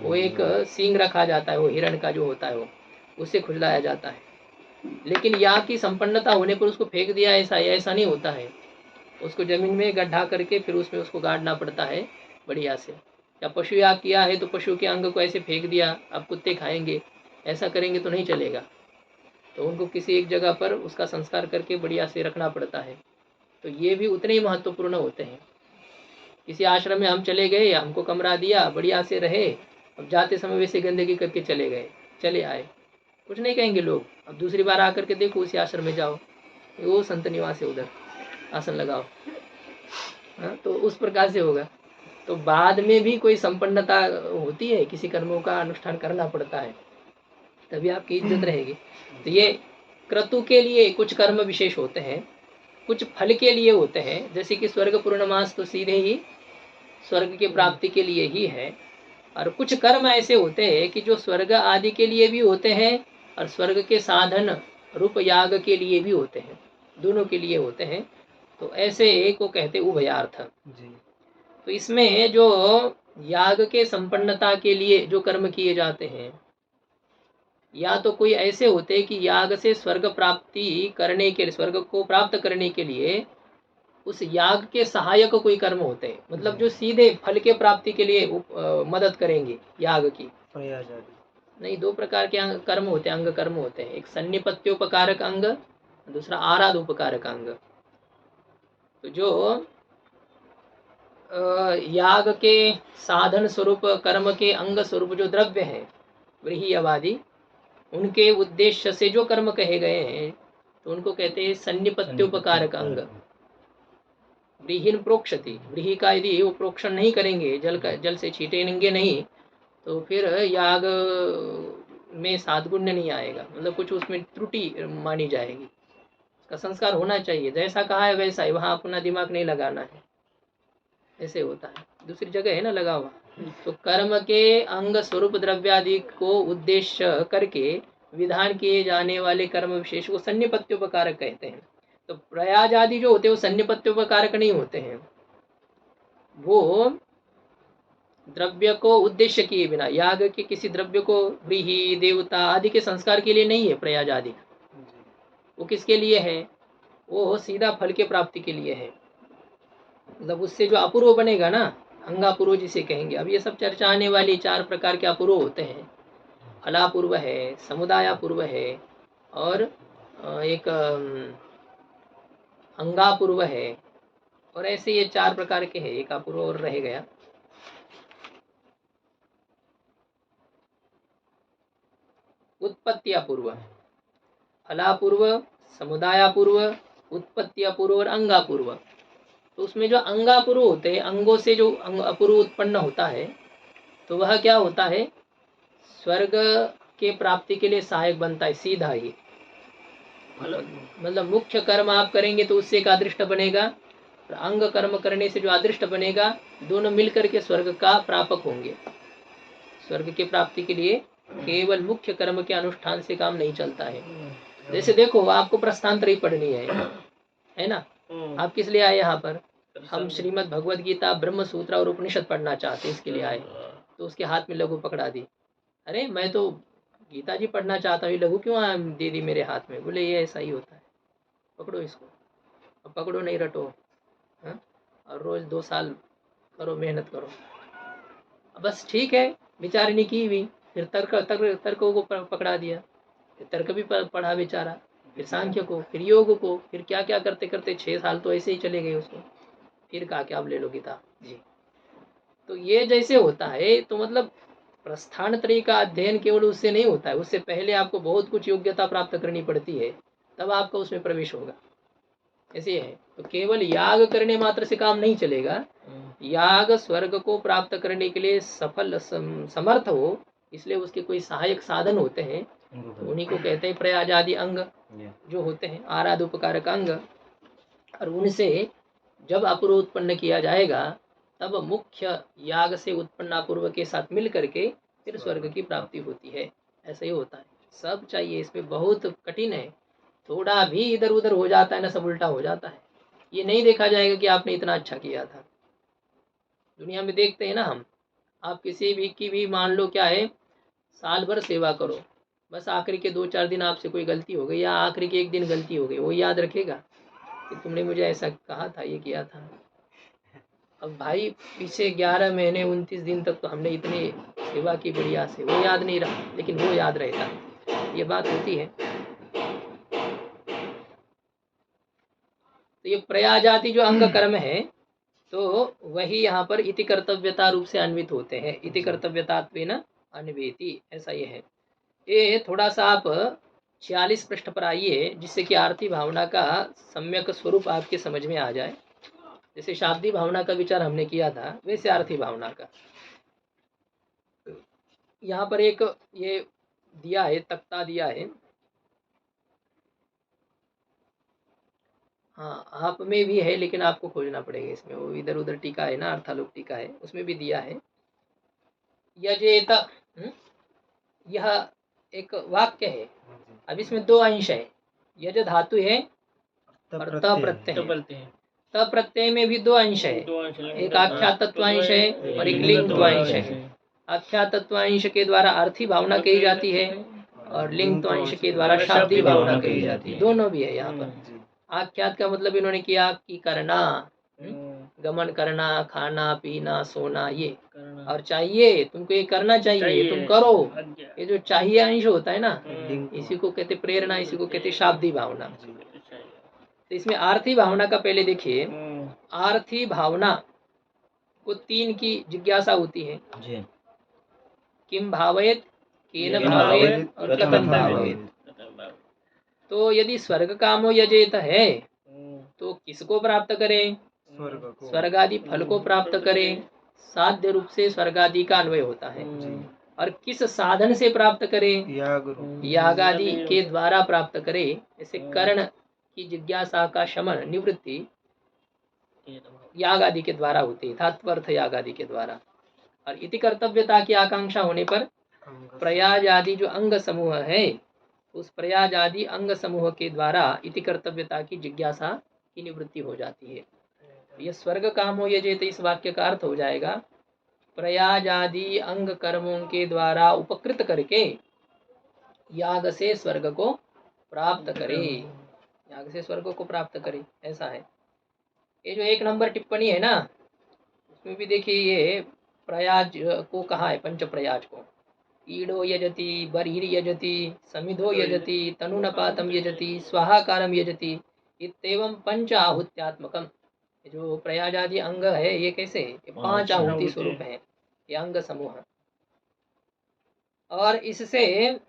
वो एक सींग रखा जाता है, वो हिरण का जो होता है वो, उससे खुजलाया जाता है। लेकिन याग की संपन्नता होने पर उसको फेंक दिया ऐसा नहीं होता है, उसको जमीन में गड्ढा करके फिर उसमें उसको गाड़ना पड़ता है बढ़िया से। या पशु याग किया है तो पशु के अंग को ऐसे फेंक दिया, अब कुत्ते खाएंगे, ऐसा करेंगे तो नहीं चलेगा। तो उनको किसी एक जगह पर उसका संस्कार करके बढ़िया से रखना पड़ता है। तो ये भी उतने ही महत्वपूर्ण होते हैं। किसी आश्रम में हम चले गए, हमको कमरा दिया, बढ़िया से रहे, अब जाते समय वैसे गंदगी करके चले गए, चले आए, कुछ नहीं कहेंगे लोग। अब दूसरी बार आकर के देखो उसी आश्रम में जाओ, वो संत निवास है, उधर आसन लगाओ, हाँ, तो उस प्रकार से होगा। तो बाद में भी कोई संपन्नता होती है, किसी कर्मों का अनुष्ठान करना पड़ता है, तभी आपकी इज्जत रहेगी। तो ये क्रतु के लिए कुछ कर्म विशेष होते हैं, कुछ फल के लिए होते हैं, जैसे कि स्वर्ग पूर्णमास तो सीधे ही स्वर्ग की प्राप्ति के लिए ही है, और कुछ कर्म ऐसे होते हैं कि जो स्वर्ग आदि के लिए भी होते हैं और स्वर्ग के साधन रूप याग के लिए भी होते हैं, दोनों के लिए होते हैं। तो ऐसे एक को कहते उभयार्थ जी। तो इसमें जो याग के संपन्नता के लिए जो कर्म किए जाते हैं, या तो कोई ऐसे होते हैं कि याग से स्वर्ग प्राप्ति करने के लिए, स्वर्ग को प्राप्त करने के लिए उस याग के सहायक कोई कर्म होते हैं, मतलब जो सीधे फल के प्राप्ति के लिए मदद करेंगे याग की। प्रयाज आदि नहीं, दो प्रकार के कर्म होते हैं, अंग कर्म होते हैं, एक सन्निपत्योपकारक अंग, दूसरा आराध उपकारक अंग। तो जो याग के साधन स्वरूप कर्म के अंग स्वरूप जो द्रव्य है व्रीहि आदि, उनके उद्देश्य से जो कर्म कहे गए हैं तो उनको कहते हैं सन्निपत्योपकारक अंग। व्रीहिन प्रोक्षति, व्रीहि का यदि वो प्रोक्षण नहीं करेंगे, जल से छीटेंगे नहीं, तो फिर याग में साधगुण्य नहीं आएगा, मतलब कुछ उसमें त्रुटि मानी जाएगी। उसका संस्कार होना चाहिए, जैसा कहा है वैसा ही, वहाँ अपना दिमाग नहीं लगाना है, ऐसे होता है। दूसरी जगह है ना लगा हुआ। तो कर्म के अंग स्वरूप द्रव्यादि को उद्देश्य करके विधान किए जाने वाले कर्म विशेष को सन्निपत्योपकारक कहते हैं। तो प्रयाज आदि जो होते हैं वो सन्निपत्योपकारक नहीं होते हैं, वो द्रव्य को उद्देश्य किए बिना, याग के किसी द्रव्य को व्रीहि देवता आदि के संस्कार के लिए नहीं है प्रयाज आदि। वो किसके लिए है? वो सीधा फल के प्राप्ति के लिए है, मतलब उससे जो अपूर्व बनेगा ना, अंगापूर्व जिसे कहेंगे। अब ये सब चर्चा आने वाली 4 प्रकार के अपूर्व होते हैं, फलापूर्व है, समुदायापूर्व है, और एक अंगापूर्व है, और ऐसे ये 4 प्रकार के हैं, एक अपूर्व और रह गया। उत्पत्ति अपूर्व, फलापूर्व, समुदायापूर्व, उत्पत्ति अपूर्व और अंगापूर्व। तो उसमें जो अंगापूर्व होते हैं, अंगों से जो अपूर्व उत्पन्न होता है, तो वह क्या होता है? स्वर्ग के प्राप्ति के लिए सहायक बनता है सीधा ही। मतलब मुख्य कर्म आप करेंगे तो उससे एक अदृष्ट बनेगा, और अंग कर्म करने से जो अदृष्ट बनेगा, दोनों मिलकर के स्वर्ग का प्रापक होंगे। स्वर्ग के प्राप्ति के लिए केवल मुख्य कर्म के अनुष्ठान से काम नहीं चलता है। जैसे देखो, आपको प्रस्थांतरी पढ़नी है ना, आप किस लिए आए यहाँ पर? हम श्रीमद् भगवद गीता, ब्रह्म सूत्र और उपनिषद पढ़ना चाहते हैं, इसके लिए आए। तो उसके हाथ में लघु पकड़ा दी, अरे मैं तो गीता जी पढ़ना चाहता हूँ, लघु क्यों दे दी मेरे हाथ में? बोले ये ऐसा ही होता है, पकड़ो इसको। अब पकड़ो नहीं रटो, हाँ? और रोज 2 साल करो, मेहनत करो। बस ठीक है, बेचारे की भी, फिर तर्क को पकड़ा दिया, फिर तर्क भी पढ़ा बेचारा, फिर सांख्य को, फिर योग को, फिर क्या क्या करते करते 6 साल तो ऐसे ही चले गए उसको। फिर कहा कि आप ले लो गीता जी। तो ये जैसे होता है, तो मतलब प्रस्थान त्रयी का अध्ययन केवल उससे नहीं होता है, उससे पहले आपको बहुत कुछ योग्यता प्राप्त करनी पड़ती है, तब आपका उसमें प्रवेश होगा। ऐसे है। तो केवल याग करने मात्र से काम नहीं चलेगा, याग स्वर्ग को प्राप्त करने के लिए सफल समर्थ हो, इसलिए उसके कोई सहायक साधन होते हैं, तो उन्हीं को कहते हैं प्रयाज आदि अंग जो होते हैं, आराध उपकारक अंग। और उनसे जब अपूर्व उत्पन्न किया जाएगा, तब मुख्य याग से उत्पन्न अपूर्व के साथ मिल करके फिर स्वर्ग की प्राप्ति होती है। ऐसा ही होता है, सब चाहिए, इसमें बहुत कठिन है। थोड़ा भी इधर उधर हो जाता है ना, सब उल्टा हो जाता है। ये नहीं देखा जाएगा कि आपने इतना अच्छा किया था। दुनिया में देखते हैं ना हम, आप किसी भी की भी मान लो क्या है, साल भर सेवा करो, बस आखिरी के 2-4 दिन आपसे कोई गलती हो गई, या आखिरी के 1 दिन गलती हो गई, वो याद रखेगा कि तुमने मुझे ऐसा कहा था, ये किया था। अब भाई पीछे 11 महीने 29 दिन तक तो हमने इतनी सेवा की बढ़िया से, वो याद नहीं रहा, लेकिन वो याद रहता है। ये बात होती है। तो ये प्रयाजाति जो अंग कर्म है, तो वही यहाँ पर इति कर्तव्यता रूप से अन्वित होते हैं। इति कर्तव्यतात्वेन अन्वेति, ऐसा ये है। ये थोड़ा सा आप 46 पृष्ठ पर आइए, जिससे कि आरती भावना का सम्यक स्वरूप आपके समझ में आ जाए। जैसे शाब्दी भावना का विचार हमने किया था, वैसे आरती भावना का। यहाँ पर एक ये दिया है, तख्ता दिया है। हाँ, आप में भी है, लेकिन आपको खोजना पड़ेगा इसमें। वो इधर उधर टीका है ना, अर्थालोक टीका है, उसमें भी दिया है। यजेत, यह एक वाक्य है। अब इसमें दो अंश है, यज धातु है और त प्रत्यय तो है। बोलते हैं त प्रत्यय में भी दो अंश है, दो अंश लिंग एक आख्या तत्वांश है और एक लिंग त्वांश है। आख्या तत्वांश के द्वारा अर्थी भावना कही जाती है और लिंग त्वांश के द्वारा शाब्दी भावना कही जाती है। दोनों भी है यहाँ पर। आख्यात का मतलब इन्होंने किया कि करना, गमन करना, खाना पीना सोना, ये। और चाहिए, तुमको ये करना चाहिए, तुम करो। ये जो चाहिए अंश होता है ना, इसी को कहते प्रेरणा, इसी को कहते शाब्दी भावना। तो इसमें आर्थी भावना का पहले देखिए। आर्थी भावना को तीन की जिज्ञासा होती है। जी। किम भावयेत, केन केन भावयेत भावयेत, और कथम कथम भावयेत। भावयेत। तो यदि स्वर्ग कामो यजेत है तो किसको प्राप्त करें? स्वर्ग आदि फल को प्राप्त करें। साध्य रूप से स्वर्ग आदि का अन्वय होता है। और किस साधन से प्राप्त करें? याग आदि के द्वारा प्राप्त करें। जैसे कर्ण की जिज्ञासा का शमन, निवृत्ति याग आदि के द्वारा होती है, धात्वर्थ याग आदि के द्वारा। और इति कर्तव्यता की आकांक्षा होने पर प्रयाज आदि जो अंग समूह है, उस प्रयाज आदि अंग समूह के द्वारा इति कर्तव्यता की जिज्ञासा की निवृत्ति हो जाती है। यह स्वर्ग काम हो ये जेत, इस वाक्य का अर्थ हो जाएगा प्रयाज आदि अंग कर्मों के द्वारा उपकृत करके याग से स्वर्ग को प्राप्त करे, याग से स्वर्ग को प्राप्त करे, ऐसा है। ये जो 1 नंबर टिप्पणी है ना, उसमें भी देखिए ये प्रयाज को कहा है, पंच प्रयाज को। ईडो यजति, बर्हिर यजति, समिधो यजति, तनुनपातम यजति, स्वाहाकारम यजति, इत्येवं पंच आहुत्यात्मकम। जो प्रयाज आदि अंग है, ये कैसे? ये 5 आहुति स्वरूप है, ये अंग समूह। और इससे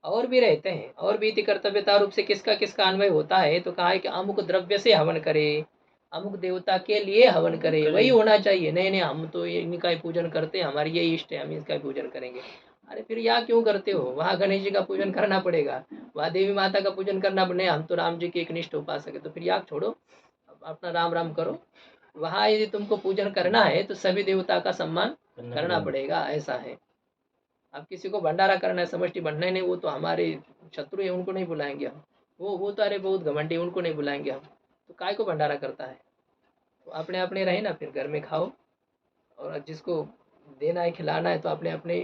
और भी रहते हैं, और भी इति कर्तव्यता रूप से किसका किसका अन्वय होता है। तो कहा है कि अमुक द्रव्य से हवन करे, अमुक देवता के लिए हवन करे, वही होना चाहिए। नहीं नहीं, हम तो इनका ही पूजन करते हैं, हमारी ये इष्ट है, हम इसका ही पूजन करेंगे। अरे फिर यहाँ क्यों करते हो? वहाँ गणेश जी का पूजन करना पड़ेगा, वहाँ देवी माता का पूजन करना पड़ेगा। हम तो राम जी के एक निष्ठ उपासक है, तो फिर याग छोड़ो, अपना राम राम करो। वहाँ यदि तुमको पूजन करना है तो सभी देवता का सम्मान करना पड़ेगा, ऐसा है। अब किसी को भंडारा करना है, समष्टि भंडारा, नहीं वो तो हमारे शत्रु है, उनको नहीं बुलाएंगे हम। वो तो अरे बहुत घमंडी, उनको नहीं बुलाएंगे हम। तो काय को भंडारा करता है? तो अपने अपने रहे ना, फिर घर में खाओ, और जिसको देना है खिलाना है तो अपने अपने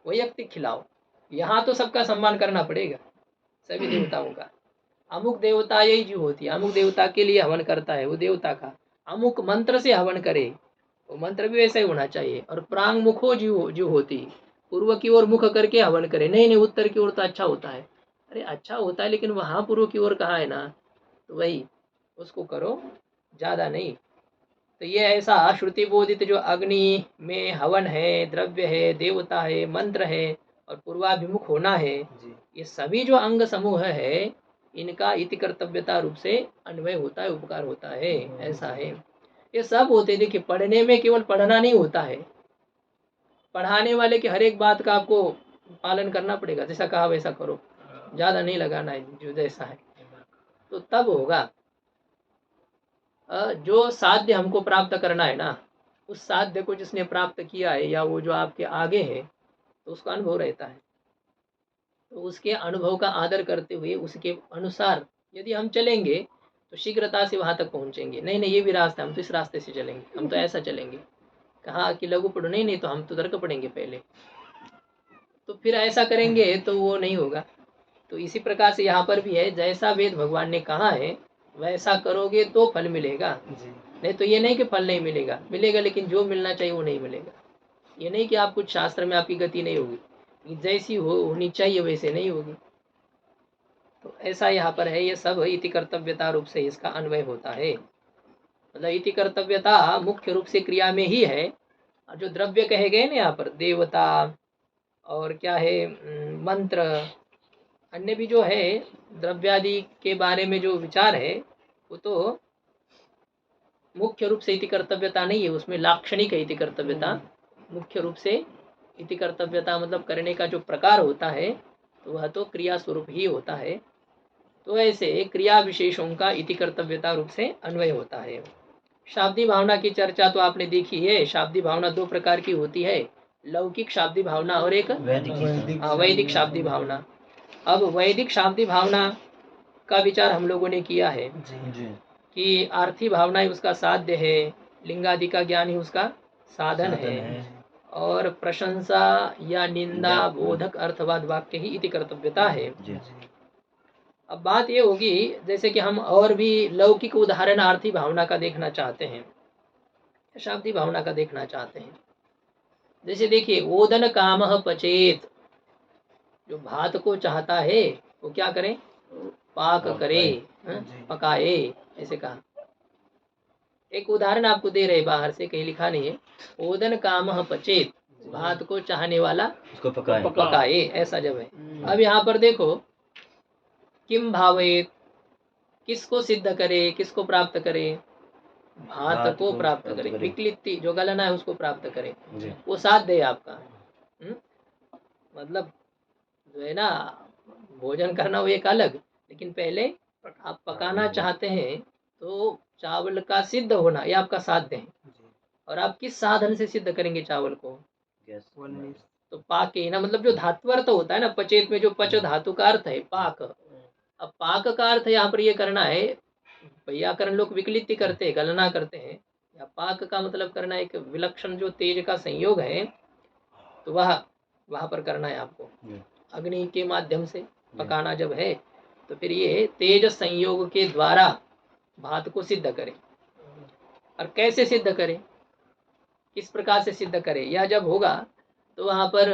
वैयक्तिक खिलाओ। यहाँ तो सबका सम्मान करना पड़ेगा, सभी देवताओं का। अमुक देवता यही जीव होती है, अमुक देवता के लिए हवन करता है वो देवता का, अमुक मंत्र से हवन करे, वो मंत्र भी वैसा ही होना चाहिए। और प्रांग मुखो जीव होती, पूर्व की ओर मुख करके हवन करे। नहीं नहीं, उत्तर की ओर तो अच्छा होता है। अरे अच्छा होता है, लेकिन वहाँ पूर्व की ओर कहाँ है ना, तो वही उसको करो, ज़्यादा नहीं। तो ये ऐसा श्रुति बोधित जो अग्नि में हवन है, द्रव्य है, देवता है, मंत्र है और पूर्वाभिमुख होना है, ये सभी जो अंग समूह है, इनका इति कर्तव्यता रूप से अन्वय होता है, उपकार होता है, ऐसा है। ये सब होते। देखिए, पढ़ने में केवल पढ़ना नहीं होता है, पढ़ाने वाले की हर एक बात का आपको पालन करना पड़ेगा। जैसा कहा वैसा करो, ज़्यादा नहीं लगाना है, जो जैसा है, तो तब होगा। जो साध्य हमको प्राप्त करना है ना, उस साध्य को जिसने प्राप्त किया है या वो जो आपके आगे है, तो उसका अनुभव रहता है। तो उसके अनुभव का आदर करते हुए उसके अनुसार यदि हम चलेंगे तो शीघ्रता से वहाँ तक पहुँचेंगे। नहीं नहीं, ये भी रास्ता, हम तो इस रास्ते से चलेंगे, हम तो ऐसा चलेंगे। कहा कि लघु पढ़ो, नहीं नहीं, तो हम तो तर्क पढ़ेंगे पहले, तो फिर ऐसा करेंगे तो वो नहीं होगा। तो इसी प्रकार से यहाँ पर भी है, जैसा वेद भगवान ने कहा है वैसा करोगे तो फल मिलेगा। नहीं तो ये नहीं कि फल नहीं मिलेगा, मिलेगा, लेकिन जो मिलना चाहिए वो नहीं मिलेगा। ये नहीं कि आप कुछ शास्त्र में आपकी गति नहीं होगी, जैसी होनी चाहिए वैसे नहीं होगी। तो ऐसा यहाँ पर है, ये सब इति कर्तव्यता रूप से इसका अन्वय होता है। मतलब इति कर्तव्यता मुख्य रूप से क्रिया में ही है। और जो द्रव्य कहे गए ना यहाँ पर, देवता और क्या है मंत्र, अन्य भी जो है द्रव्यादि के बारे में जो विचार है वो तो मुख्य रूप से इति कर्तव्यता नहीं है, उसमें लाक्षणिक है इति कर्तव्यता। मुख्य रूप से इति कर्तव्यता मतलब करने का जो प्रकार होता है तो वह तो क्रिया स्वरूप ही होता है। तो ऐसे क्रिया विशेषों का इति कर्तव्यता रूप से अन्वय होता है। शाब्दी भावना की चर्चा तो आपने देखी है। शाब्दी भावना दो प्रकार की होती है, लौकिक शाब्दी भावना और एक वैदिक शाब्दी भावना। अब वैदिक शाब्दी भावना का विचार हम लोगों ने किया है कि आर्थी भावना ही उसका साध्य है, लिंगादि का ज्ञान ही उसका साधन है, और प्रशंसा या निंदा बोधक अर्थवाद वाक्य ही इति कर्तव्यता है। अब बात ये होगी, जैसे कि हम और भी लौकिक उदाहरण आर्थी भावना का देखना चाहते हैं, शाब्दी भावना का देखना चाहते हैं। जैसे देखिए, ओदन कामः पचेत, जो भात को चाहता है वो क्या करे, पाक करे, पकाए, ऐसे कहा। एक उदाहरण आपको दे रहे, बाहर से कहीं लिखा नहीं है। ओदन कामः पचेत, भात को चाहने वाला उसको पकाए, ऐसा जब है। अब यहाँ पर देखो, किम भावेत, किसको सिद्ध करे, किसको प्राप्त करे, भात को प्राप्त करे, विकलिति जो गलना है उसको प्राप्त करे, वो साध्य है आपका। मतलब जो है ना, भोजन करना वो एक अलग, लेकिन पहले आप पकाना चाहते हैं तो चावल का सिद्ध होना ये आपका साध्य है। और आप किस साधन से सिद्ध करेंगे चावल को, तो पाक है ना, मतलब जो धात्वर्थ होता है ना, पचेत में जो पच धातु का अर्थ है पाक। अब पाक का अर्थ यहाँ पर ये करना है, व्याकरण लोग विकलित करते हैं, गणना करते हैं, या पाक का मतलब करना एक विलक्षण जो तेज का संयोग है, तो वहाँ पर करना है आपको। अग्नि के माध्यम से पकाना जब है तो फिर ये तेज संयोग के द्वारा भात को सिद्ध करें। और कैसे सिद्ध करें, किस प्रकार से सिद्ध करें, यह जब होगा तो वहाँ पर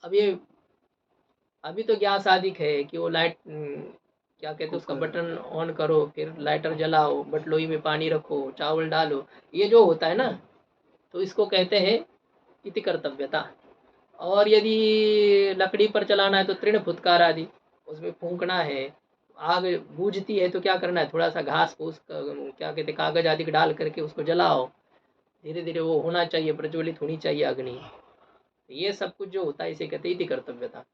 अभी तो गैस आदि है कि वो लाइट क्या कहते हैं उसका बटन ऑन करो, फिर लाइटर जलाओ, बटलोई में पानी रखो, चावल डालो, ये जो होता है ना, तो इसको कहते हैं इति कर्तव्यता। और यदि लकड़ी पर चलाना है तो तृण फुत्कार आदि, उसमें फूंकना है, आग बूझती है तो क्या करना है, थोड़ा सा घास फूस क्या कहते कागज आदि डाल करके उसको जलाओ, धीरे धीरे वो होना चाहिए, प्रज्वलित होनी चाहिए अग्नि। ये सब कुछ जो होता है इसे कहते हैं इति कर्तव्यता।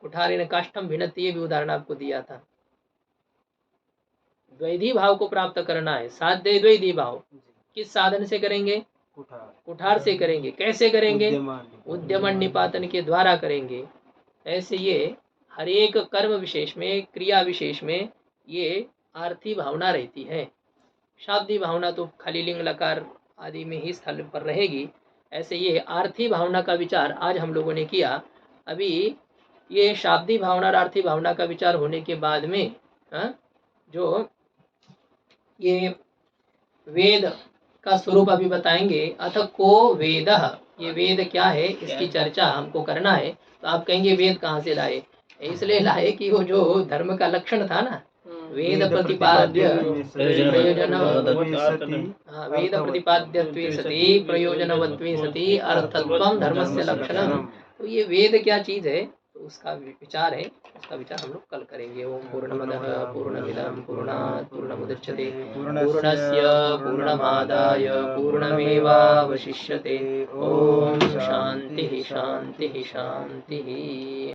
कुठारेण काष्ठम भिन्नति, ये भी उदाहरण आपको दिया था। द्वैधी भाव को प्राप्त करना है, साध्य द्वैधी भाव, किस साधन से करेंगे, कुठार से करेंगे। कैसे करेंगे, उद्यमन निपातन के द्वारा करेंगे। ऐसे ये हर एक कर्म विशेष में, क्रिया विशेष में ये आर्थी भावना रहती है। शाब्दी भावना तो खाली लिंग लकार आदि में ही स्थल पर रहेगी। ऐसे ये आर्थी भावना का विचार आज हम लोगों ने किया। अभी ये शाब्दी भावना और आर्थी भावना का विचार होने के बाद में जो ये वेद का स्वरूप अभी बताएंगे। अथ को वेदः, ये वेद क्या है इसकी चर्चा हमको करना है। तो आप कहेंगे वेद कहाँ से लाए, इसलिए लाए कि वो जो धर्म का लक्षण था ना, वेद प्रतिपाद्य प्रयोजन, वेद प्रतिपाद्यत्वे सति प्रयोजनवत्वे सति अर्थत्वं धर्मस्य लक्षणम्। तो ये वेद क्या चीज है, तो उसका विचार है, उसका विचार हम लोग कल करेंगे। ओम पूर्णमदः पूर्णमिदं पूर्णात् पूर्णमुदच्यते पूर्णस्य पूर्णमादाय पूर्णमेवावशिष्यते। ओम शांति शांति शांति।